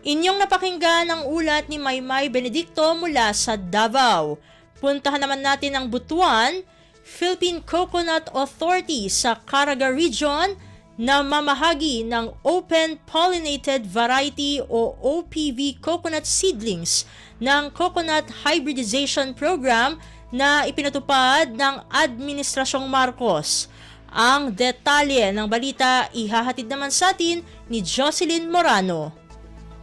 Inyong napakinggan ang ulat ni Maymay Benedicto mula sa Davao. Puntahan naman natin ang Butuan, Philippine Coconut Authority sa Caraga Region na mamahagi ng Open Pollinated Variety o OPV coconut seedlings ng Coconut Hybridization Program na ipinatupad ng Administrasyong Marcos. Ang detalye ng balita ihahatid naman sa atin ni Jocelyn Morano.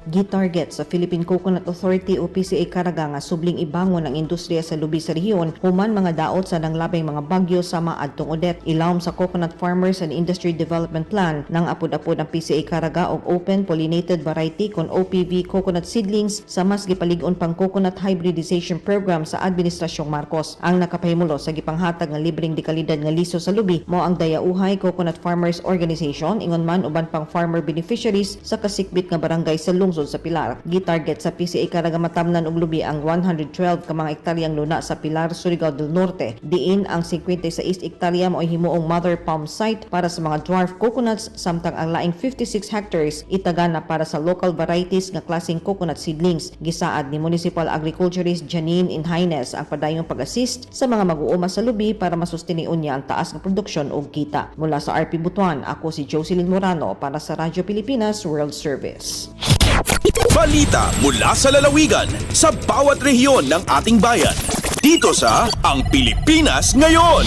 Gitarget sa Philippine Coconut Authority o PCA Caraga nga subling ibangon ang industriya sa lubi sa rehiyon human mga daot sa nanglabing mga bagyo sama adtong udet. Ilawom sa Coconut Farmers and Industry Development Plan ng apod-apod ang PCA Caraga og Open Pollinated Variety kon OPV coconut seedlings sa mas gipalig-on pang Coconut Hybridization Program sa Administrasyong Marcos. Ang nakapahimulo sa gipanghatag nga libreng dekalidad nga liso sa lubi mao ang Dayauhay Coconut Farmers Organization ingon man uban pang farmer beneficiaries sa kasikbit nga barangay sa sa Pilar. Gitarget sa PCA Caraga matamnan og lubi ang 112 ka mga hektaryang luna sa Pilar, Surigao del Norte. Diin ang 56 hektarya mo ay himuong mother palm site para sa mga dwarf coconuts samtang ang laing 56 hectares itagana para sa local varieties nga klaseng coconut seedlings. Gisaad ni Municipal Agriculturist Janine Inhaines ang padayong pag-assist sa mga mag-uuma sa lubi para masustiniun niya ang taas nga produksyon og kita. Mula sa RP Butuan, ako si Jocelyn Morano para sa Radyo Pilipinas World Service. Balita mula sa lalawigan sa bawat rehiyon ng ating bayan. Dito sa Ang Pilipinas Ngayon.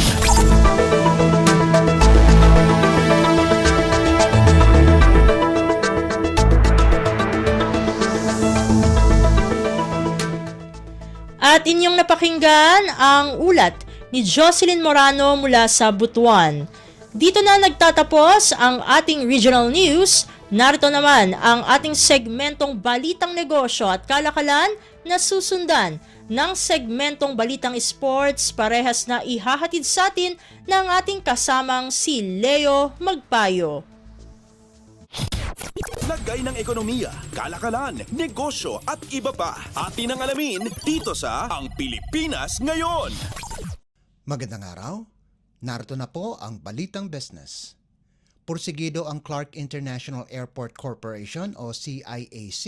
At inyong napakinggan ang ulat ni Jocelyn Morano mula sa Butuan. Dito na nagtatapos ang ating regional news. Narito naman ang ating segmentong Balitang Negosyo at Kalakalan na susundan ng segmentong Balitang Sports, parehas na ihahatid sa atin ng ating kasamang si Leo Magpayo. Lagay ng ekonomiya, kalakalan, negosyo at iba pa. Atin ang alamin dito sa Ang Pilipinas Ngayon. Magandang araw. Narito na po ang Balitang Business. Porsigido ang Clark International Airport Corporation o CIAC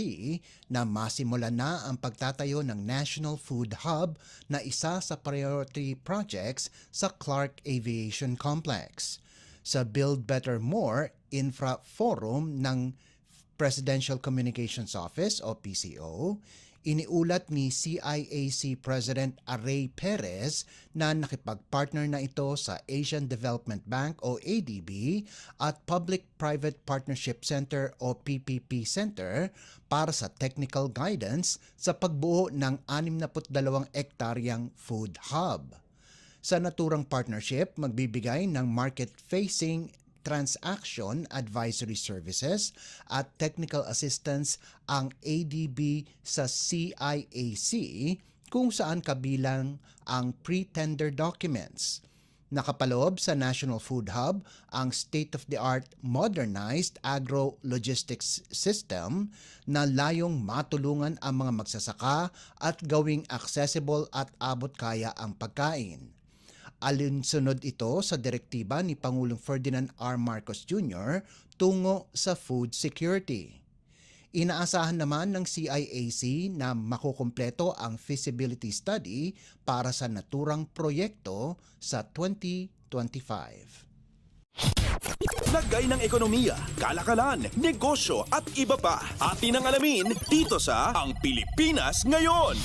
na masimulan na ang pagtatayo ng National Food Hub na isa sa priority projects sa Clark Aviation Complex. Sa Build Better More Infra Forum ng Presidential Communications Office o PCO, iniulat ni CIAC President Array Perez na nakipag-partner na ito sa Asian Development Bank o ADB at Public-Private Partnership Center o PPP Center para sa technical guidance sa pagbuo ng 62 ektaryang food hub. Sa naturang partnership, magbibigay ng market-facing transaction advisory services at technical assistance ang ADB sa CIAC kung saan kabilang ang pre-tender documents. Nakapaloob sa National Food Hub ang state-of-the-art modernized agro-logistics system na layong matulungan ang mga magsasaka at gawing accessible at abot-kaya ang pagkain. Alinsunod ito sa direktiba ni Pangulong Ferdinand R. Marcos Jr. tungo sa food security. Inaasahan naman ng CIAC na makukumpleto ang feasibility study para sa naturang proyekto sa 2025. Lagay ng ekonomiya, kalakalan, negosyo at iba pa. Atin ang alamin dito sa Ang Pilipinas Ngayon.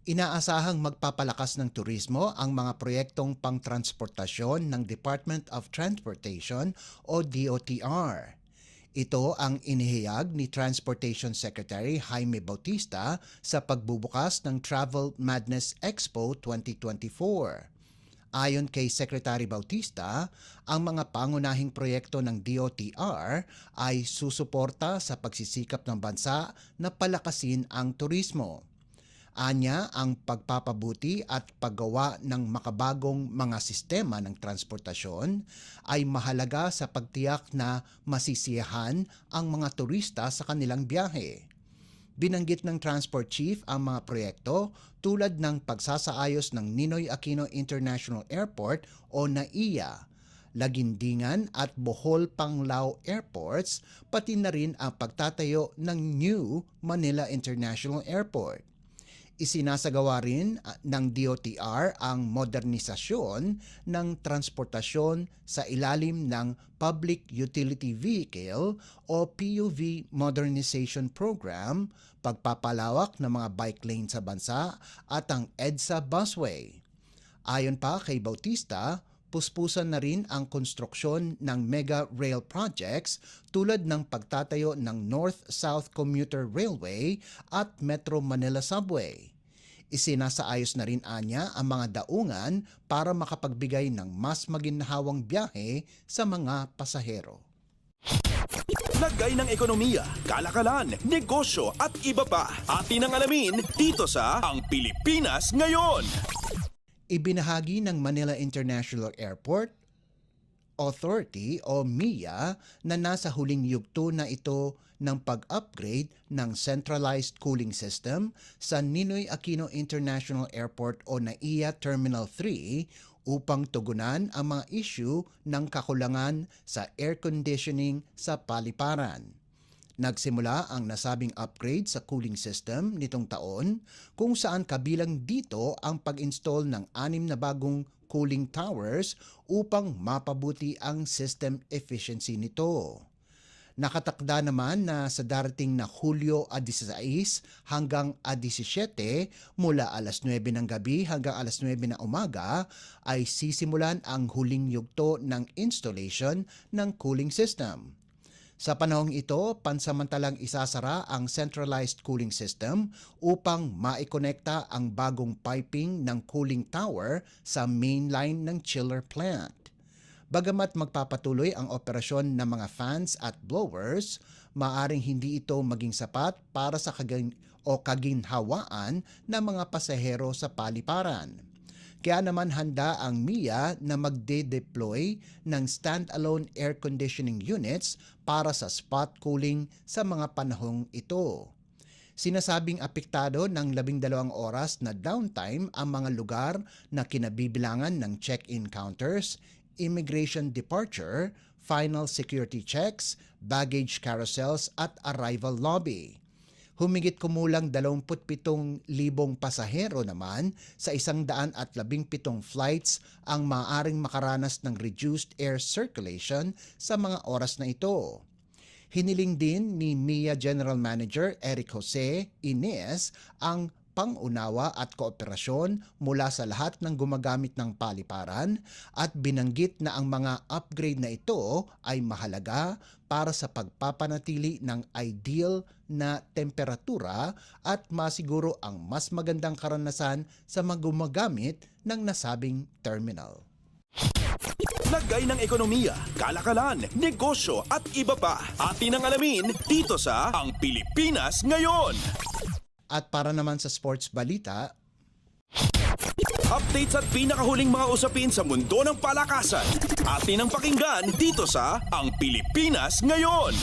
Inaasahang magpapalakas ng turismo ang mga proyektong pangtransportasyon ng Department of Transportation o DOTR. Ito ang inihayag ni Transportation Secretary Jaime Bautista sa pagbubukas ng Travel Madness Expo 2024. Ayon kay Secretary Bautista, ang mga pangunahing proyekto ng DOTR ay susuporta sa pagsisikap ng bansa na palakasin ang turismo. Anya, ang pagpapabuti at paggawa ng makabagong mga sistema ng transportasyon ay mahalaga sa pagtiyak na masisiyahan ang mga turista sa kanilang biyahe. Binanggit ng Transport Chief ang mga proyekto tulad ng pagsasaayos ng Ninoy Aquino International Airport o NAIA, Lagindingan at Bohol Panglao Airports, pati na rin ang pagtatayo ng New Manila International Airport. Isinasagawa rin ng DOTR ang modernisasyon ng transportasyon sa ilalim ng Public Utility Vehicle o PUV Modernization Program, pagpapalawak ng mga bike lane sa bansa at ang EDSA busway. Ayon pa kay Bautista, puspusan na rin ang konstruksyon ng mega rail projects tulad ng pagtatayo ng North-South Commuter Railway at Metro Manila Subway. Isinasaayos na rin anya ang mga daungan para makapagbigay ng mas maginhawang biyahe sa mga pasahero. Lagay ng ekonomiya, kalakalan, negosyo at iba pa. Atin ang alamin dito sa Ang Pilipinas Ngayon. Ibinahagi ng Manila International Airport Authority o MIA na nasa huling yugto na ito ng pag-upgrade ng centralized cooling system sa Ninoy Aquino International Airport o NAIA Terminal 3 upang tugunan ang mga issue ng kakulangan sa air conditioning sa paliparan. Nagsimula ang nasabing upgrade sa cooling system nitong taon kung saan kabilang dito ang pag-install ng 6 na bagong cooling towers upang mapabuti ang system efficiency nito. Nakatakda naman na sa darating na Hulyo 16 hanggang 17 mula alas 9 ng gabi hanggang alas 9 na umaga ay sisimulan ang huling yugto ng installation ng cooling system. Sa panahong ito, pansamantalang isasara ang centralized cooling system upang maikonekta ang bagong piping ng cooling tower sa main line ng chiller plant. Bagamat magpapatuloy ang operasyon ng mga fans at blowers, maaring hindi ito maging sapat para sa kaginhawaan ng mga pasahero sa paliparan. Kaya naman handa ang MIA na magde-deploy ng stand-alone air conditioning units para sa spot cooling sa mga panahong ito. Sinasabing apektado ng 12 oras na downtime ang mga lugar na kinabibilangan ng check-in counters, immigration departure, final security checks, baggage carousels at arrival lobby. Humigit kumulang 27,000 pasahero naman sa 117 flights ang maaaring makaranas ng reduced air circulation sa mga oras na ito. Hiniling din ni MIA General Manager Eric Jose Ines ang pangunawa at kooperasyon mula sa lahat ng gumagamit ng paliparan at binanggit na ang mga upgrade na ito ay mahalaga para sa pagpapanatili ng ideal na temperatura at masiguro ang mas magandang karanasan sa mga gumagamit ng nasabing terminal. Lagay ng ekonomiya, kalakalan, negosyo at iba pa. Atin ang alamin dito sa Ang Pilipinas Ngayon. At para naman sa sports balita, Updates at pinakahuling mga usapin sa mundo ng palakasan. Atin ang pakinggan dito sa Ang Pilipinas Ngayon.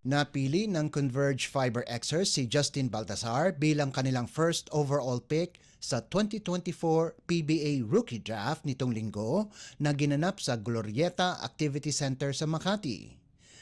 napili ng Converge Fiber Xers si Justin Baltazar bilang kanilang first overall pick sa 2024 PBA Rookie Draft nitong linggo na ginanap sa Glorieta Activity Center sa Makati.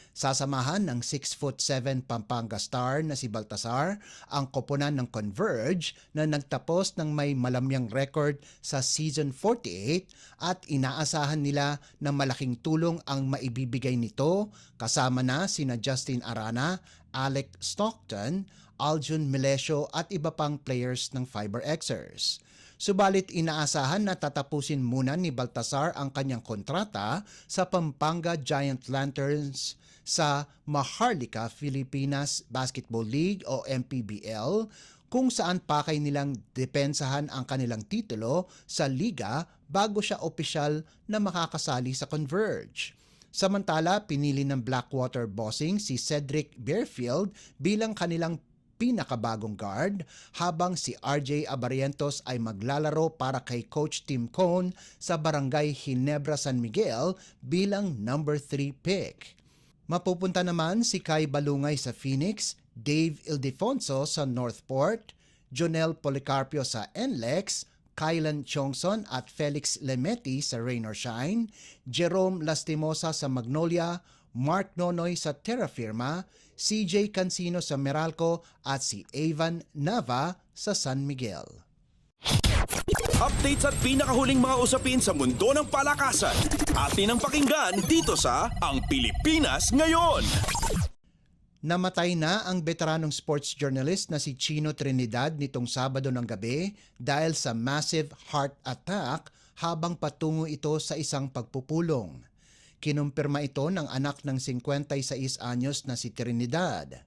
Sasamahan ng 6'7" Pampanga star na si Baltazar ang koponan ng Converge na nagtapos ng may malamyang record sa Season 48 at inaasahan nila na malaking tulong ang maibibigay nito kasama na sina Justin Arana, Alec Stockton, Aljun Melesio at iba pang players ng Fiber Xers. Subalit inaasahan na tatapusin muna ni Baltazar ang kanyang kontrata sa Pampanga Giant Lanterns sa Maharlika Filipinas Basketball League o MPBL kung saan pakay nilang depensahan ang kanilang titulo sa liga bago siya opisyal na makakasali sa Converge. Samantala, pinili ng Blackwater Bossing si Cedric Bearfield bilang kanilang pinakabagong guard habang si RJ Abarientos ay maglalaro para kay Coach Tim Cone sa Barangay Ginebra San Miguel bilang number 3 pick. Mapupunta naman si Kai Balungay sa Phoenix, Dave Ildefonso sa Northport, Jonel Policarpio sa NLEX, Kylan Chongson at Felix Lemeti sa Rain or Shine, Jerome Lastimosa sa Magnolia, Mark Nonoy sa Terra Firma, CJ Cancino sa Meralco at si Evan Nava sa San Miguel. Updates at pinakahuling mga usapin sa mundo ng palakasan. Atin ang pakinggan dito sa Ang Pilipinas Ngayon. Namatay na ang veteranong sports journalist na si Chino Trinidad nitong Sabado ng gabi dahil sa massive heart attack habang patungo ito sa isang pagpupulong. Kinumpirma ito ng anak ng 56 anyos na si Trinidad.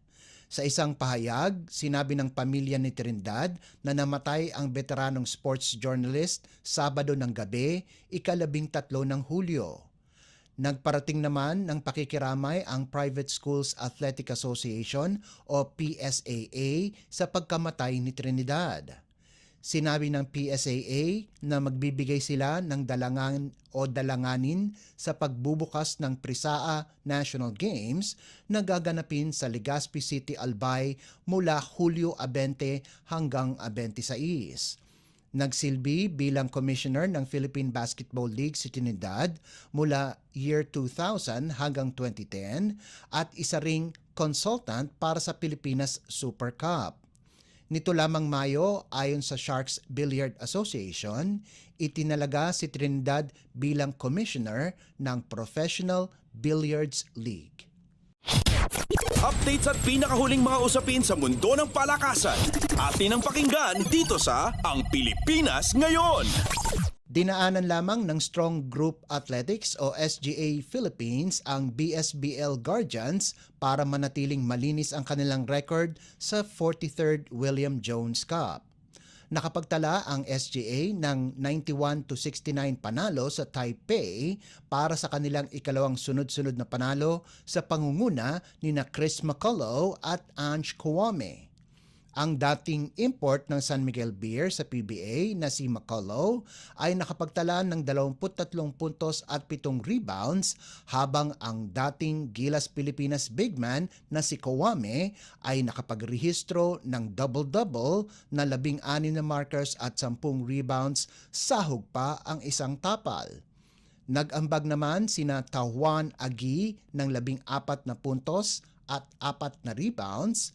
Sa isang pahayag, sinabi ng pamilya ni Trinidad na namatay ang veteranong sports journalist Sabado ng gabi, ika-13 ng Hulyo. Nagparating naman ng pakikiramay ang Private Schools Athletic Association o PSAA sa pagkamatay ni Trinidad. Sinabi ng PSAA na magbibigay sila ng dalanganin sa pagbubukas ng Prisaa National Games na gaganapin sa Legazpi City, Albay mula Hulyo 20 hanggang 26. Nagsilbi bilang commissioner ng Philippine Basketball League si Trinidad mula year 2000 hanggang 2010 at isa ring consultant para sa Pilipinas Super Cup. Nito lamang Mayo, ayon sa Sharks Billiard Association, itinalaga si Trinidad bilang commissioner ng Professional Billiards League. Updates at pinakahuling mga usapin sa mundo ng palakasan. Atin ang pakinggan dito sa Ang Pilipinas Ngayon. Dinaanan lamang ng Strong Group Athletics o SGA Philippines ang BSBL Guardians para manatiling malinis ang kanilang record sa 43rd William Jones Cup. Nakapagtala ang SGA ng 91-69 panalo sa Taipei para sa kanilang ikalawang sunod-sunod na panalo sa pangunguna ni na Chris McCullough at Ange Kwame. Ang dating import ng San Miguel Beer sa PBA na si McCullough ay nakapagtala ng 23 puntos at 7 rebounds habang ang dating Gilas Pilipinas big man na si Kwame ay nakapagrehistro ng double-double na 16 na markers at 10 rebounds, sahog pa ang isang tapal. Nag-ambag naman sina Tawan Agi ng 14 na puntos at 4 na rebounds,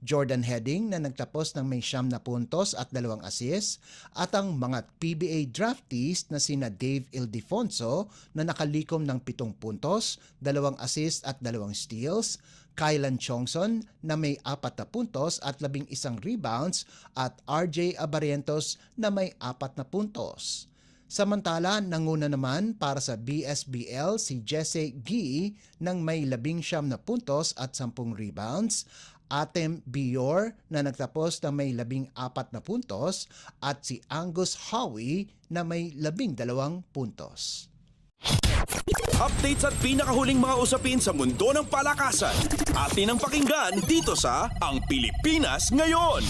Jordan Heading na nagtapos ng may 9 na puntos at 2 assists at ang mga PBA draftees na sina Dave Ildefonso na nakalikom ng 7 puntos, 2 assists at 2 steals, Kylan Chongson na may 4 na puntos at 11 rebounds at RJ Abarientos na may 4 na puntos. Samantala, nanguna naman para sa BSBL si Jesse Gee ng may 19 na puntos at 10 rebounds, Atem Bior na nagtapos na may 14 na puntos at si Angus Howie na may 12 puntos. Updates at pinakahuling mga usapin sa mundo ng palakasan. Atin ang pakinggan dito sa Ang Pilipinas Ngayon.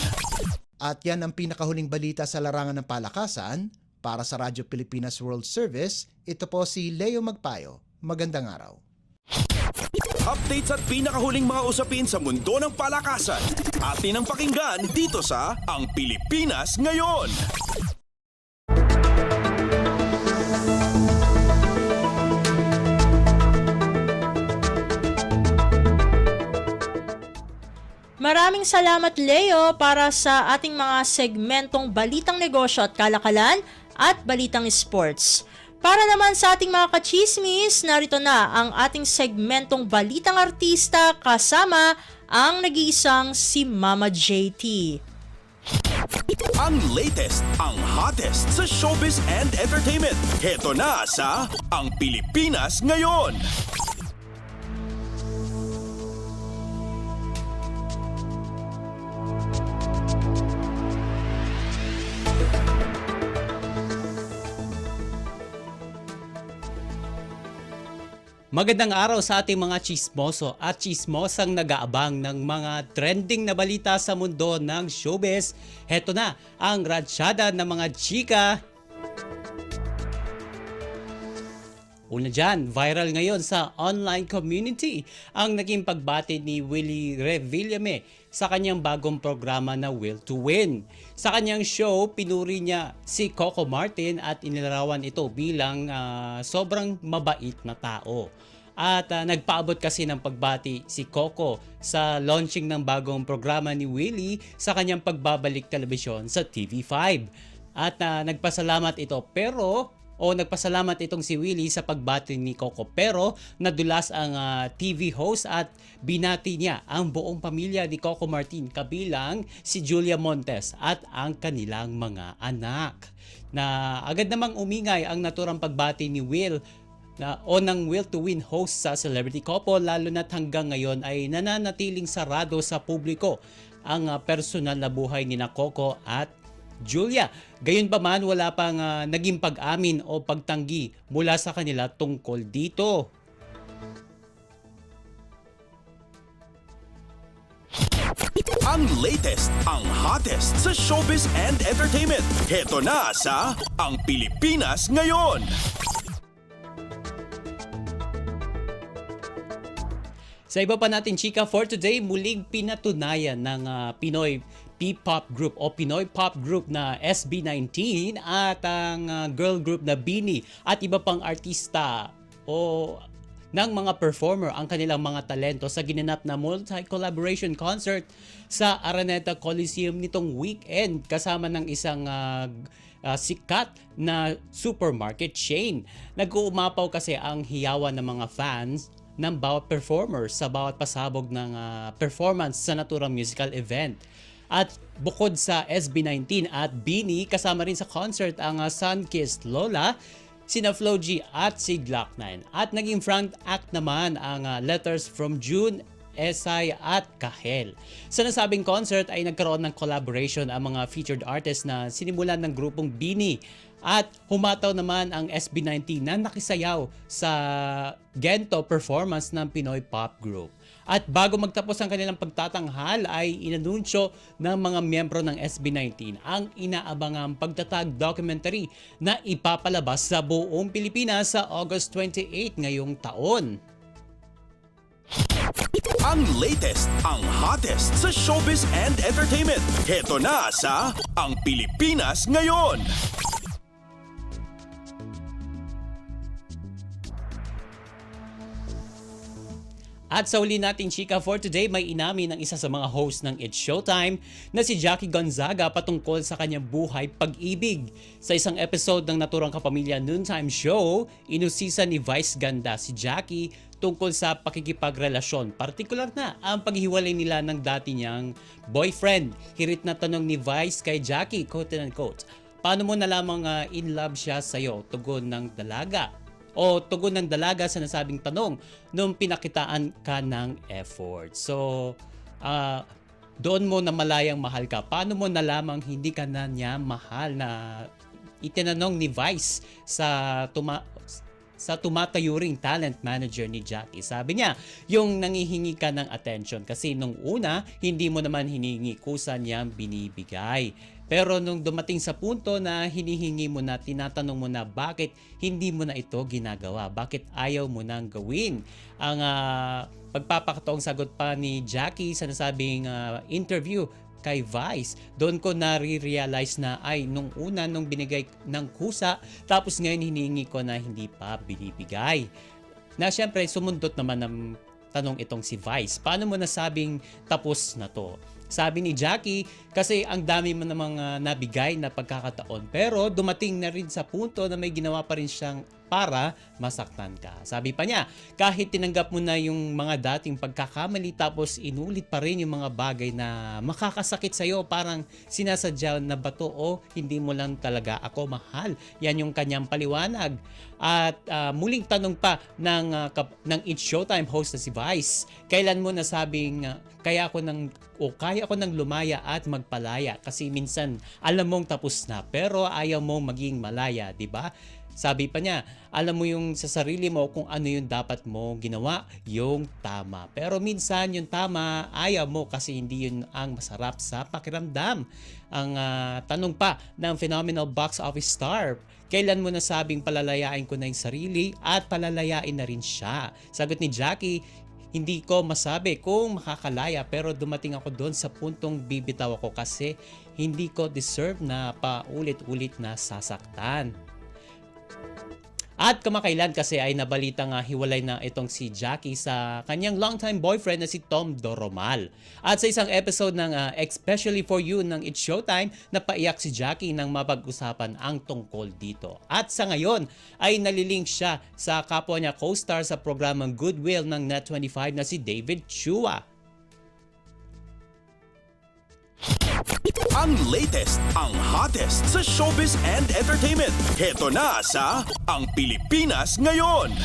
At yan ang pinakahuling balita sa larangan ng palakasan. Para sa Radyo Pilipinas World Service, ito po si Leo Magpayo. Magandang araw. Updates at pinakahuling mga usapin sa mundo ng palakasan. Atin ang pakinggan dito sa Ang Pilipinas Ngayon. Maraming salamat Leo para sa ating mga segmentong Balitang Negosyo at Kalakalan at Balitang Sports. Para naman sa ating mga kachismis, narito na ang ating segmentong Balitang Artista kasama ang nag-iisang si Mama JT. Ang latest, ang hottest sa showbiz and entertainment. Heto na sa Ang Pilipinas Ngayon. Magandang araw sa ating mga chismoso at chismosang nag-aabang ng mga trending na balita sa mundo ng showbiz. Heto na ang ratsyada ng mga chika. Una dyan, viral ngayon sa online community ang naging pagbati ni Willie Revillame sa kanyang bagong programa na Will to Win. Sa kanyang show, pinuri niya si Coco Martin at inilarawan ito bilang sobrang mabait na tao. At nagpaabot kasi ng pagbati si Coco sa launching ng bagong programa ni Willie sa kanyang pagbabalik telebisyon sa TV5. At nagpasalamat itong si Willie sa pagbati ni Coco, pero nadulas ang TV host at binati niya ang buong pamilya ni Coco Martin kabilang si Julia Montes at ang kanilang mga anak. Na agad namang umingay ang naturang pagbati ni Will ng Will to Win host sa celebrity couple, lalo na't hanggang ngayon ay nananatiling sarado sa publiko ang personal na buhay ni Coco at Julia. Gayunpaman, wala pang naging pag-amin o pagtanggi mula sa kanila tungkol dito. Ang latest, ang hottest sa showbiz and entertainment. Heto na sa Ang Pilipinas Ngayon. Sa iba pa natin chika for today, muling pinatunayan ng Pinoy P-pop group o Pinoy pop group na SB19 at ang girl group na BINI at iba pang artista o ng mga performer ang kanilang mga talento sa ginanap na multi-collaboration concert sa Araneta Coliseum nitong weekend kasama ng isang sikat na supermarket chain. Nag-uumapaw kasi ang hiyawan ng mga fans ng bawat performer sa bawat pasabog ng performance sa naturang musical event. At bukod sa SB19 at BINI, kasama rin sa concert ang Sunkissed Lola, sina Flo G at si Glock 9. At naging front act naman ang Letters from June, Esay at Kahel. Sa nasabing concert ay nagkaroon ng collaboration ang mga featured artists na sinimulan ng grupong BINI. At humataw naman ang SB19 na nakisayaw sa Gento performance ng Pinoy pop group. At bago magtapos ang kanilang pagtatanghal ay inanunsyo ng mga miyembro ng SB19 ang inaabangang pagtatag documentary na ipapalabas sa buong Pilipinas sa August 28 ngayong taon. Ang latest, ang hottest sa showbiz and entertainment. Heto na sa Ang Pilipinas Ngayon. At sa uli nating chika for today, may inamin ng isa sa mga host ng It's Showtime na si Jackie Gonzaga patungkol sa kanyang buhay pag-ibig. Sa isang episode ng Naturang Kapamilya Noontime Show, inusisa ni Vice Ganda si Jackie tungkol sa pakikipagrelasyon. Partikular na ang paghiwalay nila ng dati niyang boyfriend. Hirit na tanong ni Vice kay Jackie, quote and quote, paano mo nalamang in love siya sa'yo? Tugon ng dalaga. O tugon ng dalaga sa nasabing tanong nung pinakitaan ka ng effort. So, doon mo na malayang mahal ka. Paano mo nalamang hindi ka na niya mahal na itinanong ni Vice sa tumatayuring talent manager ni Jackie. Sabi niya, yung nangihingi ka ng attention kasi nung una, hindi mo naman hinihingi kusa niyang binibigay. Pero nung dumating sa punto na hinihingi mo na, tinatanong mo na bakit hindi mo na ito ginagawa? Bakit ayaw mo nang gawin? Ang pagpapakataong sagot pa ni Jackie sa nasabing interview kay Vice, doon ko nare-realize na ay nung una nung binigay ng kusa, tapos ngayon hinihingi ko na hindi pa binibigay. Na syempre sumundot naman ng tanong itong si Vice, paano mo nasabing tapos na to? Sabi ni Jackie, kasi ang dami mo namang nabigay na pagkakataon, pero dumating na rin sa punto na may ginawa pa rin siyang para masaktan ka. Sabi pa niya, kahit tinanggap mo na yung mga dating pagkakamali tapos inulit pa rin yung mga bagay na makakasakit sa'yo, parang sinasadya na ba to o hindi mo lang talaga ako mahal? Yan yung kanyang paliwanag. At muling tanong pa ng It's Showtime host na si Vice, kailan mo nasabing kaya ko nang lumaya at magpalaya kasi minsan alam mong tapos na pero ayaw mong maging malaya, di ba? Sabi pa niya, alam mo yung sa sarili mo kung ano yung dapat mo ginawa, yung tama. Pero minsan yung tama, ayaw mo kasi hindi yun ang masarap sa pakiramdam. Ang tanong pa ng phenomenal box office star, kailan mo nasabing palalayain ko na yung sarili at palalayain na rin siya? Sagot ni Jackie, hindi ko masabi kung makakalaya pero dumating ako doon sa puntong bibitaw ako kasi hindi ko deserve na paulit-ulit na sasaktan. At kamakailan kasi ay nabalitang hiwalay na itong si Jackie sa kanyang longtime boyfriend na si Tom Doromal. At sa isang episode ng Especially For You ng It's Showtime, napaiyak si Jackie nang mapag-usapan ang tungkol dito. At sa ngayon ay nalilink siya sa kapwa niya co-star sa programang Goodwill ng Net25 na si David Chua. Ang latest, ang hottest sa showbiz and entertainment. Heto na sa Ang Pilipinas Ngayon.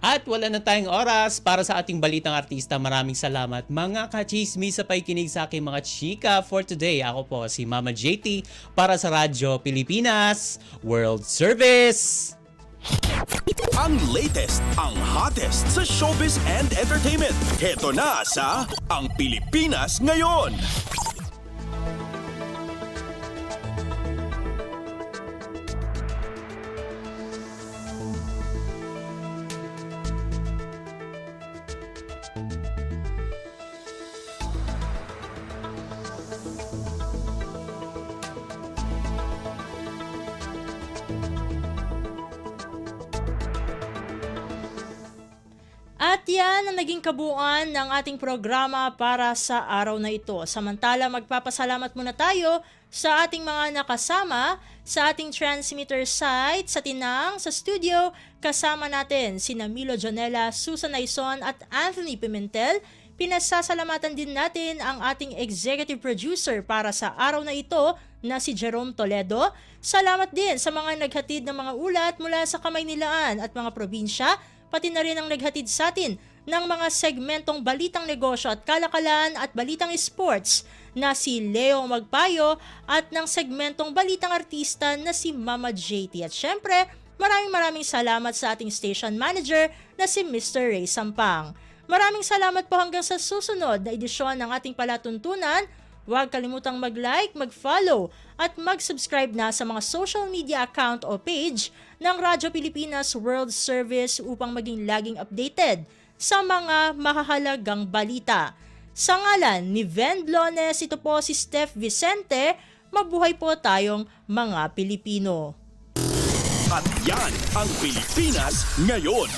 At wala na tayong oras para sa ating balitang artista. Maraming salamat mga ka-chismis sa paikinig sa aking mga chika for today. Ako po si Mama JT para sa Radyo Pilipinas World Service. Ang latest, ang hottest sa showbiz and entertainment. Heto na sa Ang Pilipinas Ngayon. At yan ang naging kabuuan ng ating programa para sa araw na ito. Samantala, magpapasalamat muna tayo sa ating mga nakasama sa ating transmitter site sa Tinang, sa studio. Kasama natin sina Milo Jonella, Susan Aison at Anthony Pimentel. Pinasasalamatan din natin ang ating executive producer para sa araw na ito na si Jerome Toledo. Salamat din sa mga naghatid ng mga ulat mula sa Kamaynilaan at mga probinsya, pati na rin ang naghatid sa atin ng mga segmentong balitang negosyo at kalakalan at balitang sports na si Leo Magpayo at ng segmentong balitang artista na si Mama JT. At syempre, maraming salamat sa ating station manager na si Mr. Ray Sampang. Maraming salamat po hanggang sa susunod na edisyon ng ating palatuntunan. Huwag kalimutang mag-like, mag-follow at mag-subscribe na sa mga social media account o page ng Radyo Pilipinas World Service upang maging laging updated sa mga mahahalagang balita. Sa ngalan ni Ven Blones, ito po si Steph Vicente. Mabuhay po tayong mga Pilipino. At yan ang Pilipinas Ngayon.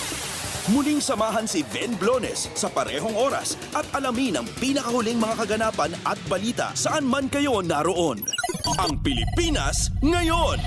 Muling samahan si Ven Blones sa parehong oras at alamin ang pinakahuling mga kaganapan at balita saan man kayo naroon. Ang Pilipinas Ngayon.